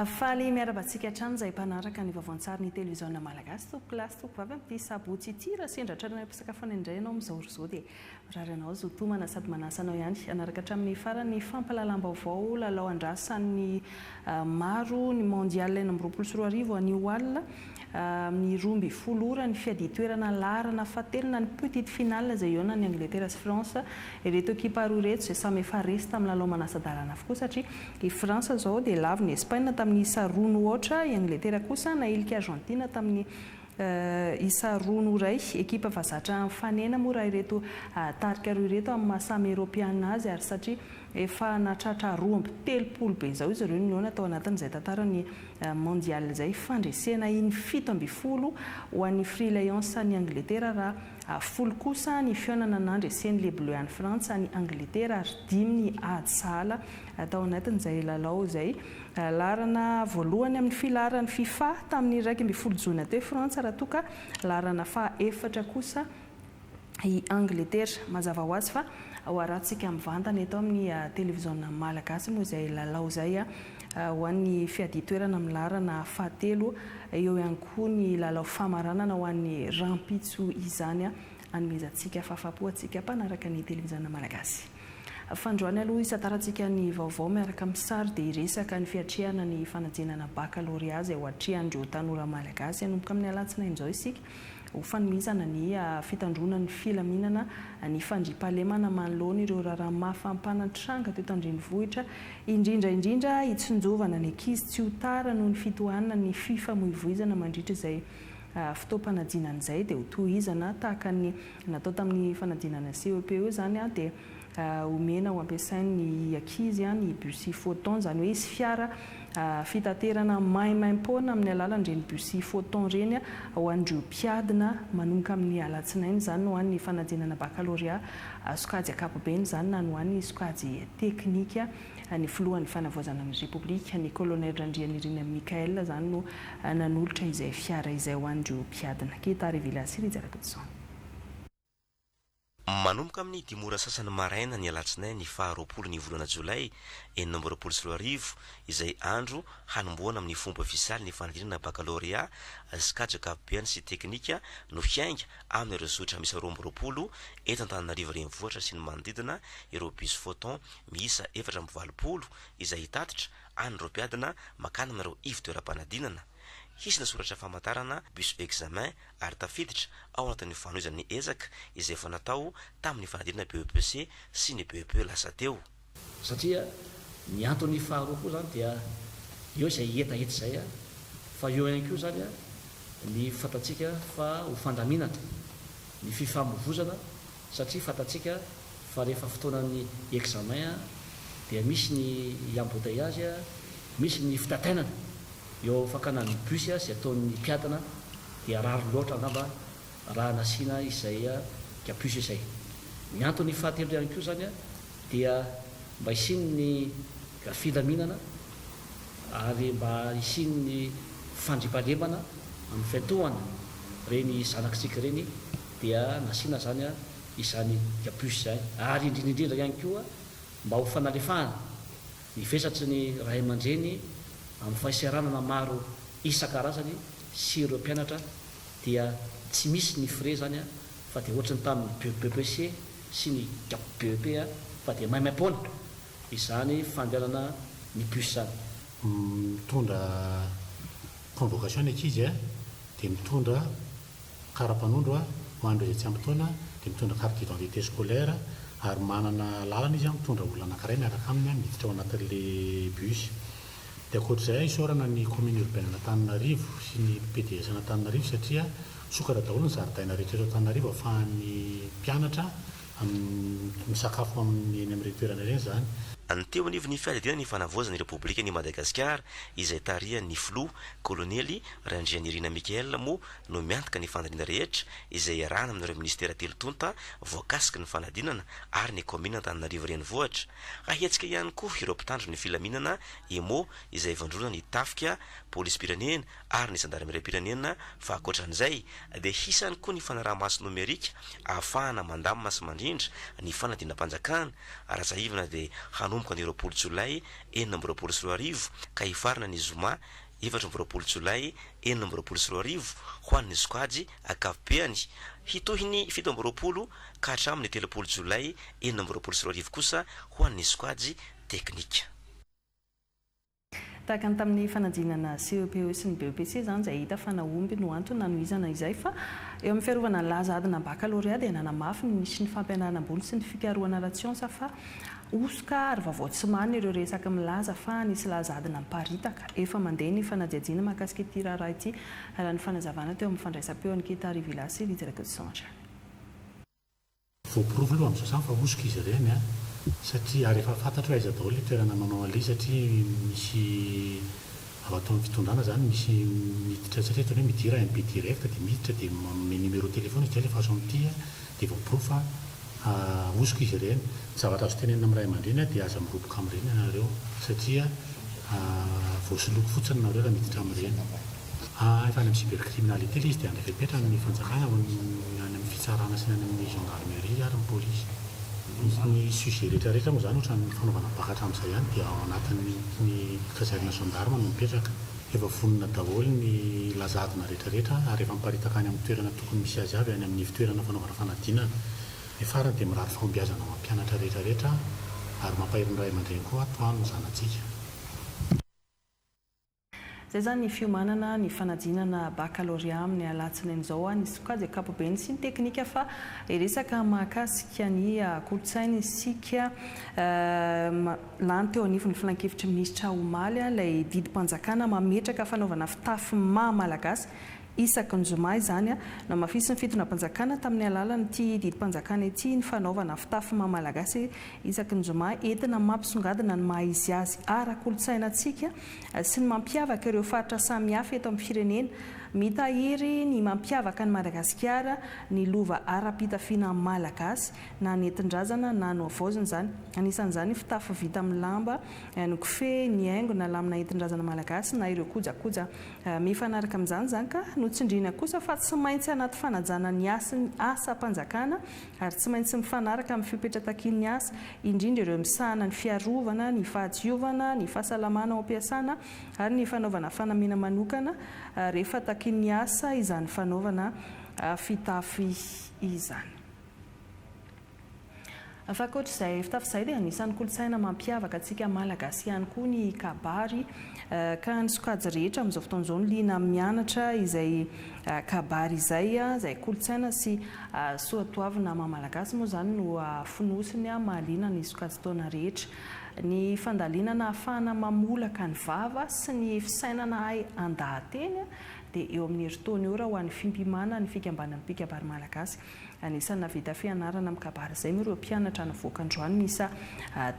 Faly miarabantsika hatrany izay mpanaraka ny vaovao-tsary ny televiziona malagasy toko lasy toko vavy amin'ity sabotsy ity raha sendratra ny mpisakafona indray ianao amin'izao ry zao dia mirary anao zotomana sady manasanao ihany anaraka hatramin'ny farany fampalalam-baovao lalao andrasan'ny maro ny mondial 2024 any Oal amin'ny 12 ora ny fiaditoerana larana fatelona ny petite finale izay eo ny Angleterre sy France ireto ekipa roa ireto izay samy efa resy tamin'ny lalao manasa-dalàna avokoa satria i France zao dia lavy ny Espagne tamin'ny isa roa no ohatra, i Angleterre kosa na ilika Argentina tamin'ny isa roa no iray, ekipa vazatra mifanena moa raha ireto tarika roa ireto amin'ny mahasamy Europeana azy ary satria efa natratra 2 be izao izy ireo no natao anatin'izay tantarany mondial izay fandresena iny 17 ho an'ny Frilayance ny Angleterre raha 10 kosa ny fionana nandreseny le Bleu any France ny Angleterre ary 5 ny ady sahala atao anatin'izay lalao izay larana voalohany amin'ny filaran'ny FIFA tamin'ny 12 jona teo France raha toka larana faha-efatra kosa i Angleterre mazava ho azy fa ho arahantsika mivantana eto amin'ny televiziona malagasy moa izay lalao izay ho an'ny fiaditoerana amin'ny larana fahatelo eo ihany koa ny lalao famaranana ho an'ny rampitso izany anomezantsika fahafapo antsika mpanaraka ny televiziona malagasy. Fandroany aloha isantarantsika ny vaovao miaraka amin'ny sary dia iresaka ny fiatrehana ny fanadinana baccalauréat izay ho atrehan'ireo tanora malagasy hanomboka amin'ny alatsinainy izao isika ho fanomezana ny fitandronan'ny filaminana ny fandriampahalemana manoloana ireo raharaha mafampanantranga teto an-drenivohitra indrindra hitsonjovana ny ankizy tsy ho tara noho ny fitohanana ny fifamoivoizana mandritra izay fotoam-panadinana izay dia ho tohizana tahaka ny natao tamin'ny fanadinana CEP eo zany dia omena ho ampiasain'ny ankizy ny bus photon zany hoe izy fiara fitaterana maimaim-poana amin'ny alalan'ireny bus photon ireny ho an'ireo mpiadina manomboka amin'ny alatsinainy zany no an'ny fanadinana baccalauréat sokajy ankapobeny zany na no an'ny sokajy teknika ny filohan'ny fanavaozana ny Repoblika ny colonel Randrianirina Mikael zany no nanolotra izay fiara izay ho an'ireo mpiadina ketary vilasy rizarakatsao. Manomboka amin'ny 10 ora sasany maraina ny alatsinainy faha 20 ny volana Jolay 2024 izay andro hanomboana amin'ny fomba ofisialy ny fanadinana baccalauréat sokajy ankapobeny sy teknika no hiainga amin'ny rezotra misy 20 eto Antananarivo renivohitra sy ny manodidina ireo bus photon miisa 420 izay hitatitra an'ireo mpiadina makana amin'ireo ivon-toeram-panadinana. Hisy nasoratra famantarana bus examen ary tafiditra ao anatin'ny fanoizan'ny ezaka izay efa natao tamin'ny fanadinana BEPC sy ny BEP lasa teo. Satria ny antony faharoa koa zany dia eo izay hetaheta izay fa eo ihany koa zany ny fantatsika fa ho fandaminana ny fifamoivoizana satria fantatsika fa rehefa fotoanan'ny examen dia misy ny embouteillage misy ny fitatainana eo fakanany bus izay ataon'ny mpiadana dia rary loatra angamba raha nasiana izay bus izay. Ny antony fahatelo ihany koa zany dia mba isin'ny filaminana ary mba isin'ny fandriampahalemana amin'ny fiantohana reny zanakitsika reny dia nasiana zany izany bus izay ary indrindra ihany koa mba ho fanalefahana ny vesatry ny ray aman-dreny amin'ny fahasaranana maro isan-karazany sy ireo mpianatra dia tsy misy ny frais zany fa dia ohatrany tamin'ny BEPC sy ny BEP fa dia maimaim-poana izany fandehanana ny bus zany. Mitondra convocation ny ankizy dia mitondra kara-panondro ho an'ireo izay tsy ampy taona dia mitondra carte d'identité scolaire ary manana lalana izy mitondra olona anankiray miaraka aminy miditra ao anatin'le bus. Dia ankoatr'izay isaorana ny commune urbaine Antananarivo sy ny PDS Antananarivo satria sokatra daholo ny zaridaina rehetra eto Antananarivo ahafahan'ny mpianatra misakafo amin'ny toerana ireny zany. Teo anivon'ny fiadidina ny fanavaozan'ny Repoblika ny Madagasikara izay tarihan'ny filoha kolonely Randrianirina Mikael moa no miantoka ny fanadinana rehetra izay iarahana amin'ireo ministera telotonta voakasika ny fanadinana ary ny komina Antananarivo renivohitra. Ahetsika ihany koa ireo mpitandro ny filaminana EMO izay vandrona ny tafika polisy-pirenena ary ny gendarmerie-pirenena fa ankoatran'izay dia hisany koa ny fanaraha-maso nomerika ahafahana mandamina sy mandrindra ny fanadinam-panjakana raha sahivana dia manomboka ny 20 jolay 2024 ka hifarana ny zoma 24 jolay 2024 ho an'ny sokajy akapobeany hitohiny 17 ka hatramin'ny 30 jolay 2024 kosa ho an'ny sokajy teknika. Tahaka ny tamin'ny fanadinana CEPE sy ny BEPC zany izay hita fa naomby no antony nanohizana izay fa eo amin'ny fiarovana ny laza adina baccalauréat dia nanamafy ny misy ny fampianarana ambony sy ny fikarohana ratsiansa fa osoka ary vaovao tsy marina ireo resaka milaza fa nisy laza adina miparitaka efa mandeha ny fanadiadiana mahakasika ity raharaha ity raha ny fanazavana teo amin'ny fandraisam-peo ny Kitary Vilasy Lidraka Centre. Voaporofo aloha amin'izao zany fa osoka izy ireny satria ary efa fantatro aiza daholo ny toerana manao an'ilay satria misy ao ataon'ny fitondrana zany misy miditra satria toa hoe midira MP direct dia miditra dia me numéro téléphone izy dia façon ity dia voaporofo osoka izy ireny zavatra azo tenenina amin'ny ray aman-dreny dia aza miroboka amin'ireny ianareo satria voasoloko fotsiny nareo raha miditra amin'ireny. Efa any amin'ny cybercriminalité ilay izy dia andray fepetra ny fanjakana any amin'ny fitsarana sy any amin'ny gendarmerie ary ny polisy. Ny sujet rehetrarehetra moa zany ohatra ny fanaovana bakatra amin'izay ihany dia ao anatin'ny kazerina gendarme no mipetraka. Efa vonona daholo ny lazadina rehetrarehetra ary efa miparitaka any amin'ny toerana tokony misy azy avy any amin'ny fitoerana fanaovana fanadinana. Ny farany dia mirary fahombiazana mampianatra rehetrarehetra ary mampahery ny ray aman-dreny koa atoano ny zanatsika. Zay zany ny fiomanana ny fanadinana baccalauréat amin'ny alatsinainy izao ny sokajy akapobeany sy ny teknika fa resaka mahakasika ny kolotsaina isika lany teo anivon'ny filan-kevitra minisitra Omaly ilay didim-panjakana mametraka fanaovana fitafy maha-malagasy isaky ny zoma izany no mafisy ny fitondram-panjakana tamin'ny alalan'ity didim-panjakana ity ny fanaovana fitafy maha-malagasy isaky ny zoma entina mampisongadina ny maha izy azy ara-kolotsainantsika sy ny mampiavaka ireo faritra samihafa eto amin'ny firenena mitahiry ny mampiavaka ny Madagasikara ny lova ara-pitafiana malagasy na ny entin-drazana na no avaozina zany anisan'izany fitafy vita amin'ny lamba ny kofehy ny haingo na lamina entin-drazana malagasy na ireo kojakoja mifanaraka amin'izany zany ka notsindriana kosa fa tsy maintsy anaty fanajana ny asa-panjakana ary tsy maintsy mifanaraka amin'ny fipetratakiny asa indrindra ireo misahana ny fiarovana ny fahadiovana ny fahasalamana ao am-piasana ary ny fanaovana fanamiana manokana rehefa takin'ny asa izany fanaovana fitafy izany. Afakoatr'izay fitafy izay dia anisan'ny kolotsaina mampiavaka antsika malagasy ihany koa ny kabary ka ny sokajy rehetra amin'izao fotoan'izao liana mianatra izay kabary izay kolotsaina sy soatoavina maha-malagasy moa zany no fonosiny mahaliana ny sokajy taona rehetra. Ny fandalinana ahafahana mamolaka ny vava sy ny fisainana hay andahateny dia eo amin'ny herintaona eo raha ho an'ny fimpimana ny fikambanan'ny mpikabary malagasy. Anisan'ny navita fianarana amin'ny kabary izay ireo mpianatra navoaka androany misa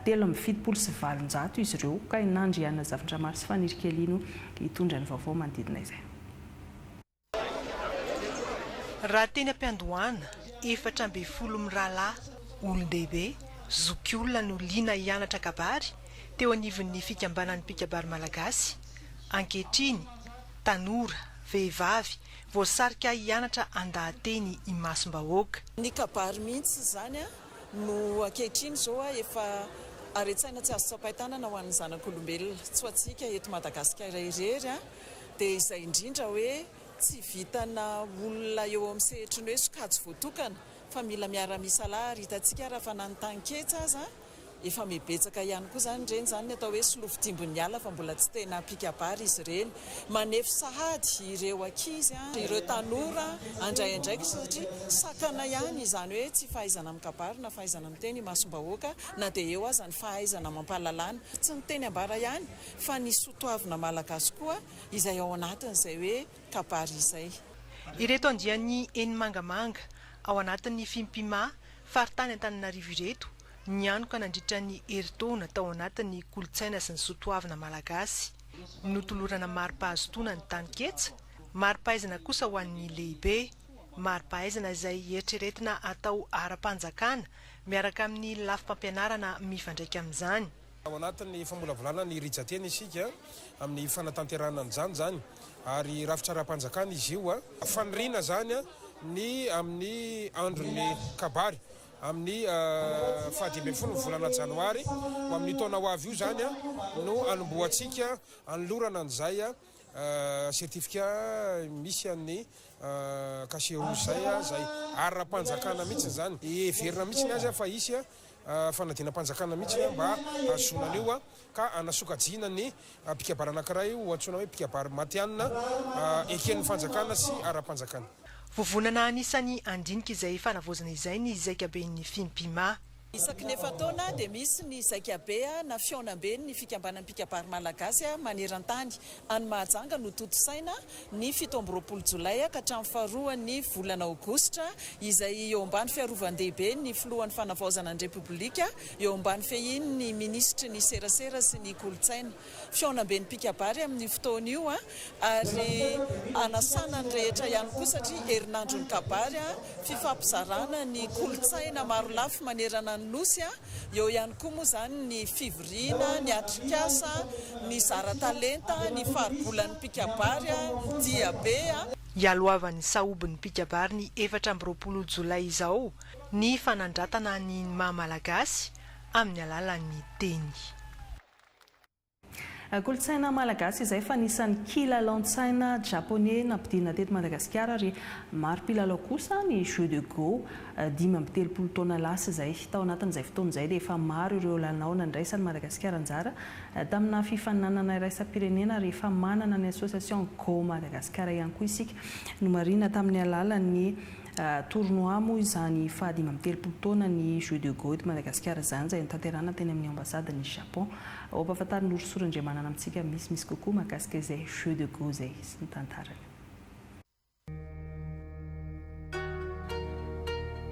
370 izy ireo ka inandriana zavatra maro sy fanirikelino hitondra ny vaovao manodidina izay. Raha teny am-piandohana 410 mirahalahy olon-dehibe zoky olona no liana hianatra kabary teo anivon'ny fikambanan'ny mpikabary malagasy ankehitriny tanora vehivavy voasarika hianatra andahateny imasom-bahoaka. Ny kabary mihitsy zany no ankehitriny zao efa aretsaina tsy azo tsapahitanana ho an'ny zanak'olombelona tsy ho antsika eto Madagasikara irery dia izay indrindra hoe tsy vitana olona eo amin'ny sehatry ny hoe sokajy voatokana fa mila miara-misa lahy ary hitantsika raha fa nanontany-ketsa aza efa mibetsaka ihany koa zany reny zany ny atao hoe solofidimbony ala fa mbola tsy tena mpikabary izy reny manefy sahady ireo ankizy ireo tanora andraindraiky satria sakana ihany izany hoe tsy fahaizana amin'ny kabary na fahaizana amin'ny teny imasom-bahoaka na dia eo aza ny fahaizana mampalalana tsy ny teny ambara ihany fa ny soatoavina malagasy koa izay ao anatin'izay hoe kabary izay. Ireto andian'ny eny mangamanga ao anatin'ny fimpima faritany Antananarivo ireto nianoka nandritra ny herintaona tao anatin'ny kolotsaina sy ny soatoavina malagasy notolorana mari-pahazotoana ny tany-ketsa mari-pahaizana kosa ho an'ny lehibe mari-pahaizana izay eritreretina atao ara-panjakana miaraka amin'ny lafim-pampianarana mifandraika amin'izany. Ao anatin'ny famolavolana ny rijateny isika amin'ny fanatanterana zany ary rafitra ara-panjakana izy io fanirina zany ny amin'ny andron'ny kabary amin'ny fahadimy folo volana janoary ho amin'ny taona ho avy io zany a no anomboatsika anolorana an'izay a certificat misy amin'ny casier rouge zay a zay ara-panjakana mihitsy zany everina mihitsy azy a fa isy a fanadina-panjakana mihitsy mba azonana io a ka anasokajina ny pikabary anankiray ho antsona hoe pikabary matianina eken'ny fanjakana sy ara-panjakana. Vovonana anisany andinika izay fanavozana izay ny zaikaben'ny Fimpima. Isaky ny efa-taona dia misy ny zaikabea na fionambe ny fikambanan'ny pikabary malagasy maneran-tany. Any Mahajanga no toto-saina ny 17 Jolay ka hatramin'ny faharoan'ny volana Aogositra izay eo ambany fiarovan-dehibe ny filohan'ny fanavaozana ny Repoblika eo ambany fehiny ny ministry ny serasera sy ny kolotsaina. Fionambe ny pikabary amin'ny fotoana io ary anasana ny rehetra ihany koa satria herinandron'ny kabary fifampizarana ny kolotsaina maro lafo manerana nosy eo ihany koa moa zany ny fivoriana, ny atrikasa, ny zara-talenta, ny faribolan'ny pikabary, ny diabe. Ialoavan'ny sahobin'ny pikabary ny 24 Jolay izao ny fanandratana ny maha-malagasy amin'ny alalan'ny teny. Kolotsaina malagasy izay fa nisan'ny kilalaon-tsaina japonais nampidina teto Madagasikara ary maro mpilalao kosa ny jeu de go 17 taona lasa izay tao anatin'izay fotoana izay dia efa maro ireo lalao nandraisan'ny Madagasikara anjara tamina fifaninanana iraisam-pirenena ary efa manana ny association Go Madagasikara ihany koa isika no marina tamin'ny alalan'ny tournoi moa izany fa 17 taona ny jeu de go eto Madagasikara izany izay notanterana teny amin'ny ambasadan'ny Japon. Ao ampahafantariny orosorandriamanana amintsika misy kokoa mahakasika izay jeu de go izay sy ny tantarany.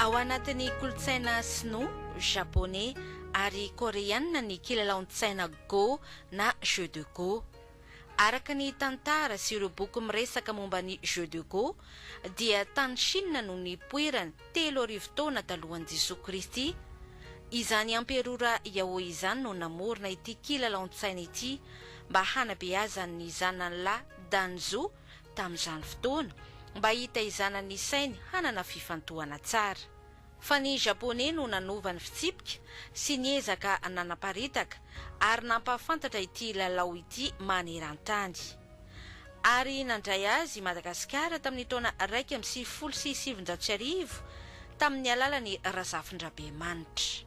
Ao anatin'ny kolotsaina sinoa, japonais ary koreana ny kilalaon-tsaina go na jeu de go. Araka ny tantara sy ireo boky miresaka momba ny jeu de go dia tany Chine no nipoirany 3 taona talohan'i Jesosy Kristy. Izany amperora Yahoo izany no namorona ity kilalaon-tsaina ity mba hanabeazan'ny zanany lahy Danzo tamin'izany fotoana mba hita izanany sainy hanana fifantohana tsara. Fa ny japonais no nanova ny fitsipika sy niezaka nanaparitaka ary nampahafantatra ity lalao ity maneran-tany. Ary nandray azy Madagasikara tamin'ny taona 1976 tamin'ny alalan'ny Razafindrabemanitra.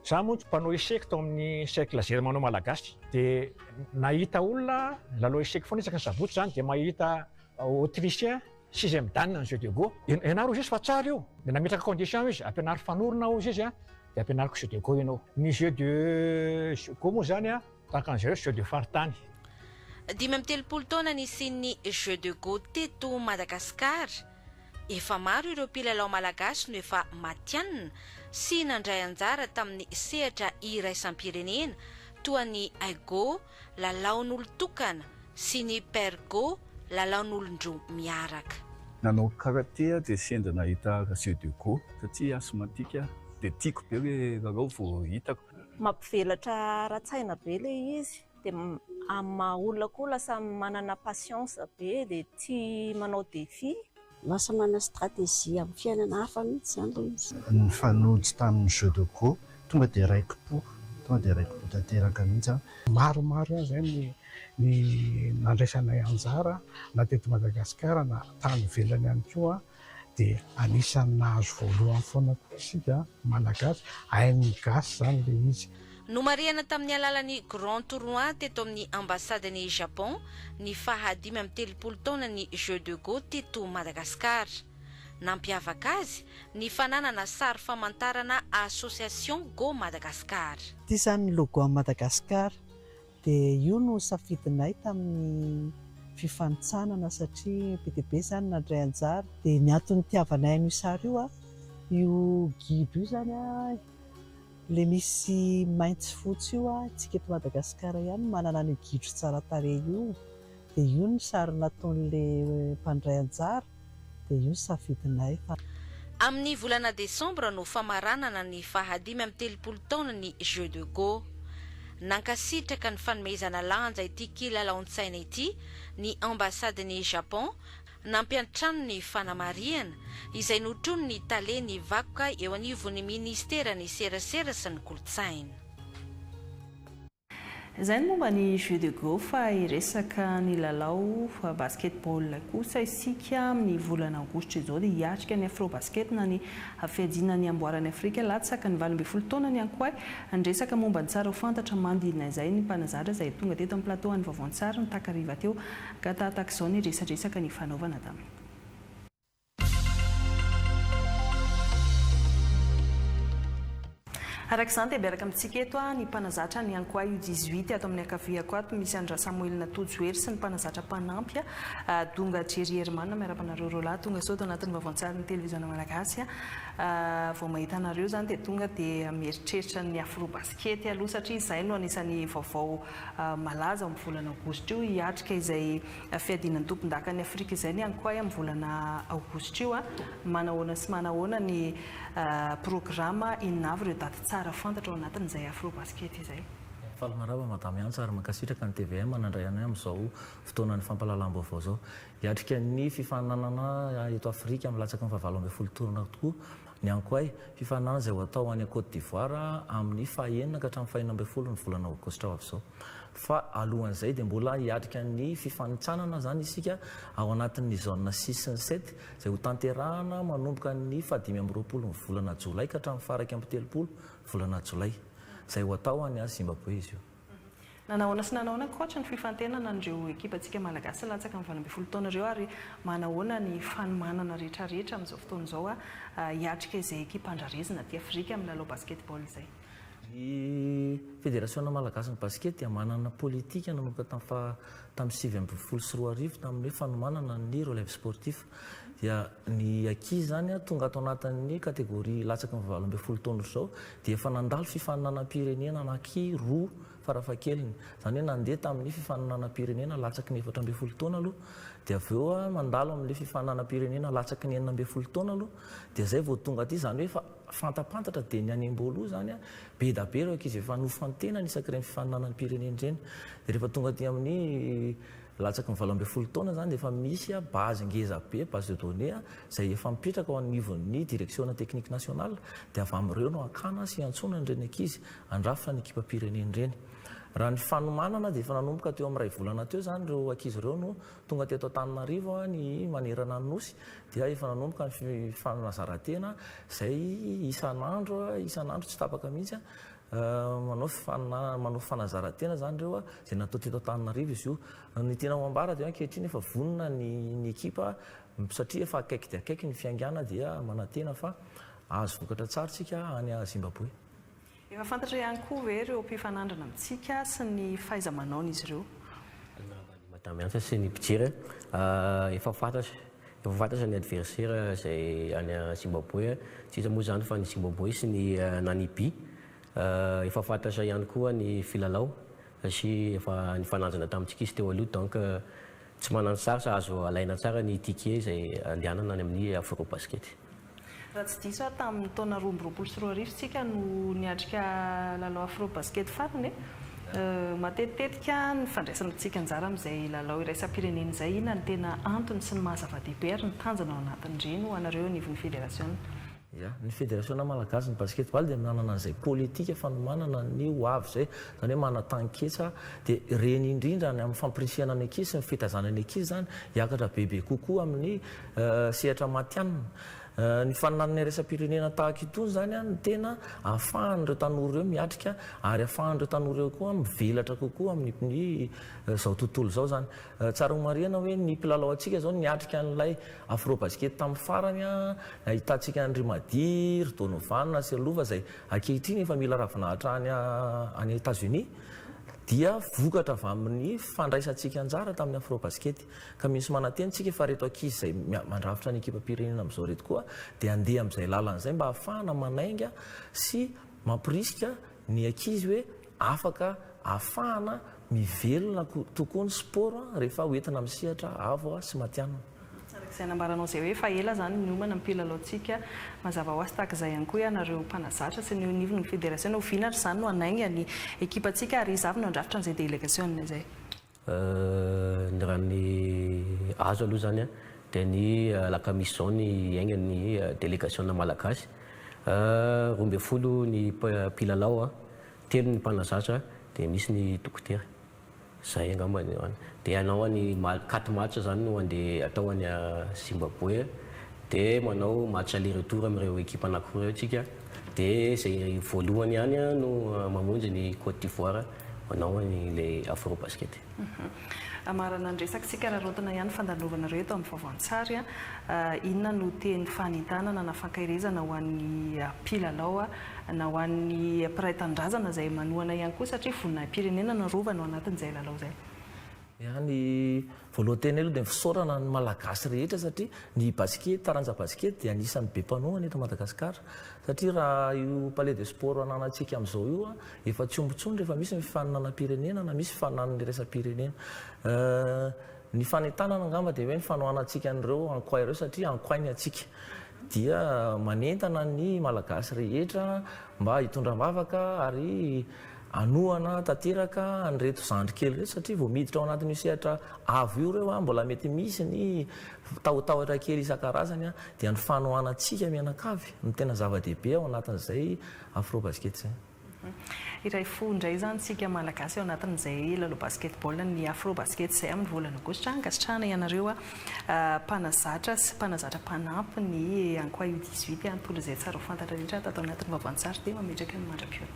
Za moa mpanao échec tao amin'ny cercle germano malagasy dia nahita olona lalao échec foana isaka ny sabotsy zany dia mahita autrichien 6e dan ny jeu de go. Ianaro izy fa tsara io dia nametraka condition izy ampianary fanorona ao izy dia ampianariko jeu de go ianao. Ny jeu de go moa zany tahaka an'izay jeu de faritany. 17 taona nisian'ny jeu de go teto Madagasikara. Efa maro ireo mpilalao malagasy no efa matianina sy nandray anjara tamin'ny sehatra iraisam-pirenena toa ny aigo, lalaon'olo-tokana sy ny pergo, lalaon'olon-droa miaraka. Nanao karaté dia sendra nahita jeu de go satria asmatika dia tiako be hoe lalao vao hitako. Mampivelatra ara-tsaina be ilay izy dia amin'ny olona koa lasa manana patience be dia tia manao défi. Lasa manana stratégie amin'ny fiainana hafa mihitsy zany ilay izy. Ny fanonjy tamin'ny jeu de go tonga dia raiki-po tanteraka mihitsy. Maromaro izay ny nandraisanay anjara na teto Madagasikara na tany ivelany ihany koa dia anisan'ny nahazo voalohany foana isika malagasy hain'ny gasy zany ilay izy. No mariana tamin'ny alalan'ny grand tournoi teto amin'ny ambasadan'i Japon ny fahadimy amin'ny 30 taona ny jeu de go teto Madagasikara. Nampiavaka azy ny fananana sary famantarana association Go Madagasikara. Ity zany logo a Madagasikara dia io no safidinay tamin'ny fifanitsanana satria be dia be zany nandray anjara dia ny antony tiavanay an'io sary io guido io zany le misy mainty fotsy io tsika eto Madagasikara ihany manana ny guido tsara tarehy io dia io ny sary nataon'le mpandray anjara dia io safidinay. Amin'ny volana Desambra no famaranana ny fahadimy amin'ny 30 taona ny jeu de go. Nankasitraka ny fanomezana lanja ity kilalaon-tsaina ity ny ambasadan'i Japon nampiantrano ny fanamariana izay notrono ny taleny vakoka eo anivon'ny ministera ny serasera sy ny kolotsaina. Izay ny momba ny jeu de go fa iresaka ny lalao basketball kosa isika amin'ny volana aogositra izao dia hiatrika ny afrobasket na ny fiadina ny amboarany Afrika latsaka ny 12 taona ny ankoay andresaka momba ny tsara ho fantatra mandidina izay ny mpanazatra izay tonga teto amin'ny plateau any Vaovantsara ny takariva teo ka tahaka izao ny resadresaka ny fanaovana taminy. Arak'izany dia miaraka amintsika eto ny mpanazatra ny ankoay U18 ato amin'ny akaviako ato misy Andra Samuel Natojoery sy ny mpanazatra mpanampy Donga Jerry Herman miaraka anareo rola tonga sao tao anatin'ny vaovantsara ny televiziona malagasy vao mahita anareo zany dia tonga dia mieritreritra ny afrobasket aloha satria izay no anisan'ny vaovao malaza amin'ny volana aogositra io hiatrika izay fiadinan'ny tompon-daka ny Afrika izay ny ankoay amin'ny volana aogositra io manahoana sy manahoana ny programa inavy ireo daty tsara fantatra ao anatin'izay afrobasket izay. Falamaraba madame Antsy ary mankasitraka ny TVM manandray anay amin'izao fotoana ny fampahalalam-baovao zao. Hiatrika ny fifaninanana eto Afrika milatsaka ny 17 taona tokoa ny ankoay fifaninanana izay ho atao any Côte d'Ivoire amin'ny fahaenina ka hatramin'ny 12 ny volana aogositra avy izao. Fa alohan'izay dia mbola hiatrika ny fifanitsanana zany isika ao anatin'ny zone 6 sy 7 izay ho tanterahana manomboka ny 15 ny volana jolay ka hatramin'ny faraka amin'ny 30 volana jolay izay ho atao any Zimbabwe izy io. Nanahoana sy nanahoana koatra ny fifantenana andreo ekipantsika malagasy latsaka ny 12 taona ireo ary manahoana ny fanomanana rehetrarehetra amin'izao fotoana izao hiatrika izay ekipa andrarezina aty Afrika amin'ny lalao basketball izay. Ny fédération malagasy ny basket dia manana politika nanomboka tamin'ny 7 tamin'ny fanomanana ny relève sportif dia ny ankizy zany tonga ato anatin'ny kategoria latsaka ny 12 taona izao dia efa nandalo fifaninanam-pirenena anankiroa farafahakeliny zany hoe nandeha tamin'ny fifaninanam-pirenena latsaky ny 14 taona aloha dia avy eo mandalo amin'ilay fifaninanam-pirenena latsaky ny 19 taona aloha dia zay vao tonga aty zany hoe fantapantatra dia ny any am-boaloha zany be da be ireo ankizy efa nofantena ny isaky ireny fifaninanam-pirenena ireny dia rehefa tonga aty amin'ny latsaky ny 12 taona zany dia efa misy base ngeza be base de données izay efa mipetraka ao anivon'ny direction technique nationale dia avy amin'ireo no akana sy antsona ireny ankizy andrafitra ny ekipam-pirenena ireny. Raha ny fanomanana dia efa nanomboka teo amin'ny 2 volana teo zany ireo ankizy ireo no tonga teto Antananarivo ny manerana ny nosy dia efa nanomboka ny fanazaran-tena izay isan'andro tsy tapaka mihitsy manao fanazaran-tena zany ireo izay natao teto Antananarivo izy io. Ny tena moambara dia ankehitriny efa vonona ny ekipa satria efa akaiky dia akaiky ny fiangana dia manantena fa azo vokatra tsara tsika any Zimbabwe. Efa fantatra ihany koa hoe ireo mpifanandrana amintsika sy ny fahaiza-manaon'izy ireo. Madame Antsy sy ny mpijery efa fantatra ny adversaire izay any Zimbabwe tsisa moa zany fa ny Zimbabwe sy ny Namibia. Efa fantatra ihany koa ny filalao sy efa nifananjana tamintsika izy teo aloha donc tsy manano tsara sa azo alaina tsara ny ticket izay andehanana any amin'ny afrobasket. Raha tsy diso tamin'ny taona 2024 tsika no niatrika lalao afrobasket farany matetika ny fandraisantsika anjara amin'izay lalao iraisam-pirenena izay inona ny tena antony sy ny mahazava-dehibe ary ny tanjana ao anatin'ireny ho anareo anivon'ny fédération. Ny fédération malagasy ny basketball dia manana an'izay politika fanomanana ny hoavy zay zany hoe manatan-ketsa dia reny indrindra ny amin'ny fampirisihana ny ankizy sy ny fitazana ny ankizy zany hiakatra bebe kokoa amin'ny sehatra matianina. Ny faninanana iraisam-pirenena tahaka itony zany ny tena ahafahan'ireo tanora ireo miatrika ary ahafahan'ireo tanora ireo koa mivelatra kokoa amin'ny zao tontolo zao zany. Tsara ho marihana hoe ny mpilalao antsika zao niatrika an'ilay afrobasket tamin'ny farany ahitantsika Andry Madiry, Donovan, Selova izay ankehitriny efa mila ravinahitra any États-Unis dia vokatra avy amin'ny fandraisantsika anjara tamin'ny afrobasket ka misy manantentsika efa reto ankizy izay mandrafitra ny ekipam-pirenena amin'izao reto koa dia andeha amin'izay lalan'izay mba ahafahana manainga sy mampirisika ny ankizy hoe afaka ahafahana mivelona tokoa ny sport rehefa hoentina amin'ny sehatra avo sy matianina. Izay nambaranao izay hoe fa ela zany ny omana mpilalao-tsika mazava ho azy tahaka izay ihany koa ianareo mpanazatra sy ny nivony ny fédération ho vinatra zany no anainga ny ekipantsika ary izy avy no andrafitra n'izay délégation izay. Raha ny azo aloha zany dia ny lakamisony aignany délégation malagasy 12 ny mpilalao 3 ny mpanazatra dia misy ny dokotera zay angambany dia anao ny 4 match zany no andeha atao any Zimbabwe dia manao match aller retour amin'ireo équipe anankiroa tsika dia zay voalohany ihany no mamonjy ny Côte d'Ivoire manao le Afrobasket. Amarana ny resaka rarotina ihany fandalovana ireo eto amin'ny vaovaon-tsary inona no teny fanitanana na fankairezana ho an'ny mpilalao na ho an'ny mpiray tandrazana izay manohana ihany koa satria voninahim-pirenena no rovana ao anatin'izay lalao izay. Ny voalohanteny aloha dia fisaorana ny malagasy rehetra satria ny basket taranja basket dia anisan'ny be mpanohana eto Madagasikara satria raha io palais de sport ananantsika amin'izao io efa tsy ombotsony rehefa misy ny fifaninana-pirenena na misy fifaninan'ny resa-pirenena. Ny fanentanana angamba dia hoe ny fanohanantsika an'ireo ankoay ireo satria ankoainy atsika dia manentana ny malagasy rehetra mba hitondra-bavaka ary anohana tanteraka an'ireto zandrikely reto satria vao miditra ao anatin'io sehatra avo io ireo mbola mety misy ny tahotahotra kely isan-karazany dia ny fanohanantsika mianakavy ny tena zava-dehibe ao anatin'izay Afrobasket zay. Iray fo indray zany tsika malagasy ao anatin'izay lalao basketball ny Afrobasket izay amin'ny volana aogositra ankasitrahana ianareo mpanazatra sy mpanazatra mpanampy ny ankoay U18 antolo izay tsara ho fantatra rehetra tato anatin'ny vaovaon-tsary dia mametraka ny mandra-piona.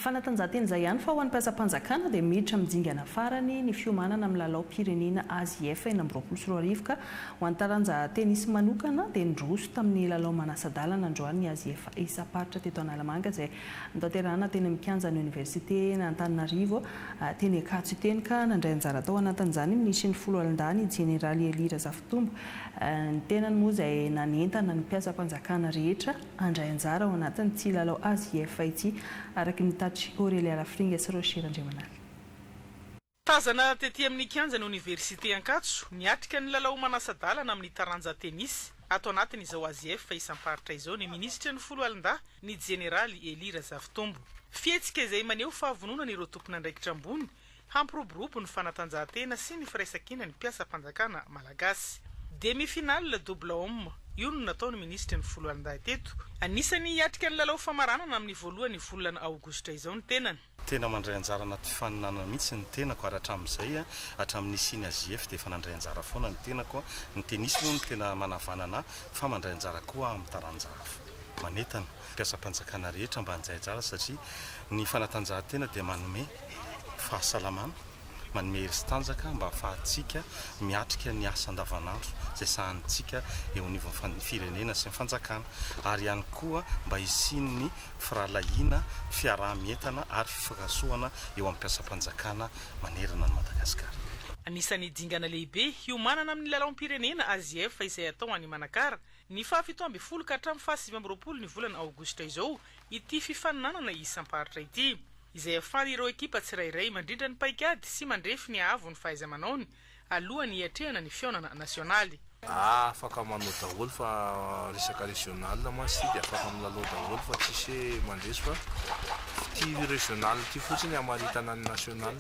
Fanatanjahantena izay ihany fa ho an'ny mpiasam-panjakana dia miditra mijingana farany ny fiomanana amin'ny lalao pirenena AZF 2024 ka ho an'ny taranja tenisy manokana dia nidroso tamin'ny lalao manasa-dalana androany AZF isa-paritra teto Analamanga izay notanterahana teny mikianja ny Université n'Antananarivo teny Ankatso teny ka nandray anjara tao anatin'izany nisy ny folo alindany Jeneraly Elira Zafitombo ny tenany moa izay nanentana ny mpiasam-panjakana rehetra andray anjara ao anatin'ity lalao AZF ity araka ny Aurélia Lafringa sy Rocher Andriamanala. Tazana tetỳ amin'ny kianja ny Université Ankatso niatrika ny lalao manasa-dalana amin'ny taranja tenisy ato anatin'izao AZF isam-paritra izao ny minisitra ny folo alinda ny Jeneraly Elira Zafitombo. Fihetsika izay maneho fahavononana ireo tompona andraikitra ambony hampiroborobo ny fanatanjahantena sy ny firaisan-kina ny mpiasam-panjakana malagasy. Demi-finale double homme io no nataony ministra ny folo alinda teto. Anisany hiatrika ny lalao famaranana amin'ny voalohany volana aogositra izao ny tenany. Tena mandray anjara anaty fifaninana mihitsy ny tenako ary hatramin'izay hatramin'ny siny AZF dia efa nandray anjara foana ny tenako. Ny tenisy moa no tena manavanana fa mandray anjara koa amin'ny taranjara manetana mpiasam-panjakana rehetra mba hanjay anjara satria ny fanatanjahantena dia manome fahasalamana manome hery-tanjaka mba ahafahantsika miatrika ny asa andavanandro izay sahantsika eo anivon'ny firenena sy ny fanjakana ary ihany koa mba hisiany firalahiana fiarah-mientana ary fifakasoana eo amin'ny mpiasam-panjakana manerana ny Madagasikara. Anisany dingana lehibe hiomanana amin'ny lalaom-pirenena AZF izay atao any Manakara ny fahafito amby folo ka hatramin'ny faha 20 ny volana aogositra izao ity fifaninanana isam-paritra ity izay afany ireo ekipa tsirairay mandrindra ny paikady sy mandrefy ny avo ny fahaiza-manaony alohany hiatrehana ny fionana nasionaly. Afaka manao daholo fa resaka régional masy dia afaka milalao daholo fa tsisy mandresy fa ty régional ty fotsiny amaritana ny national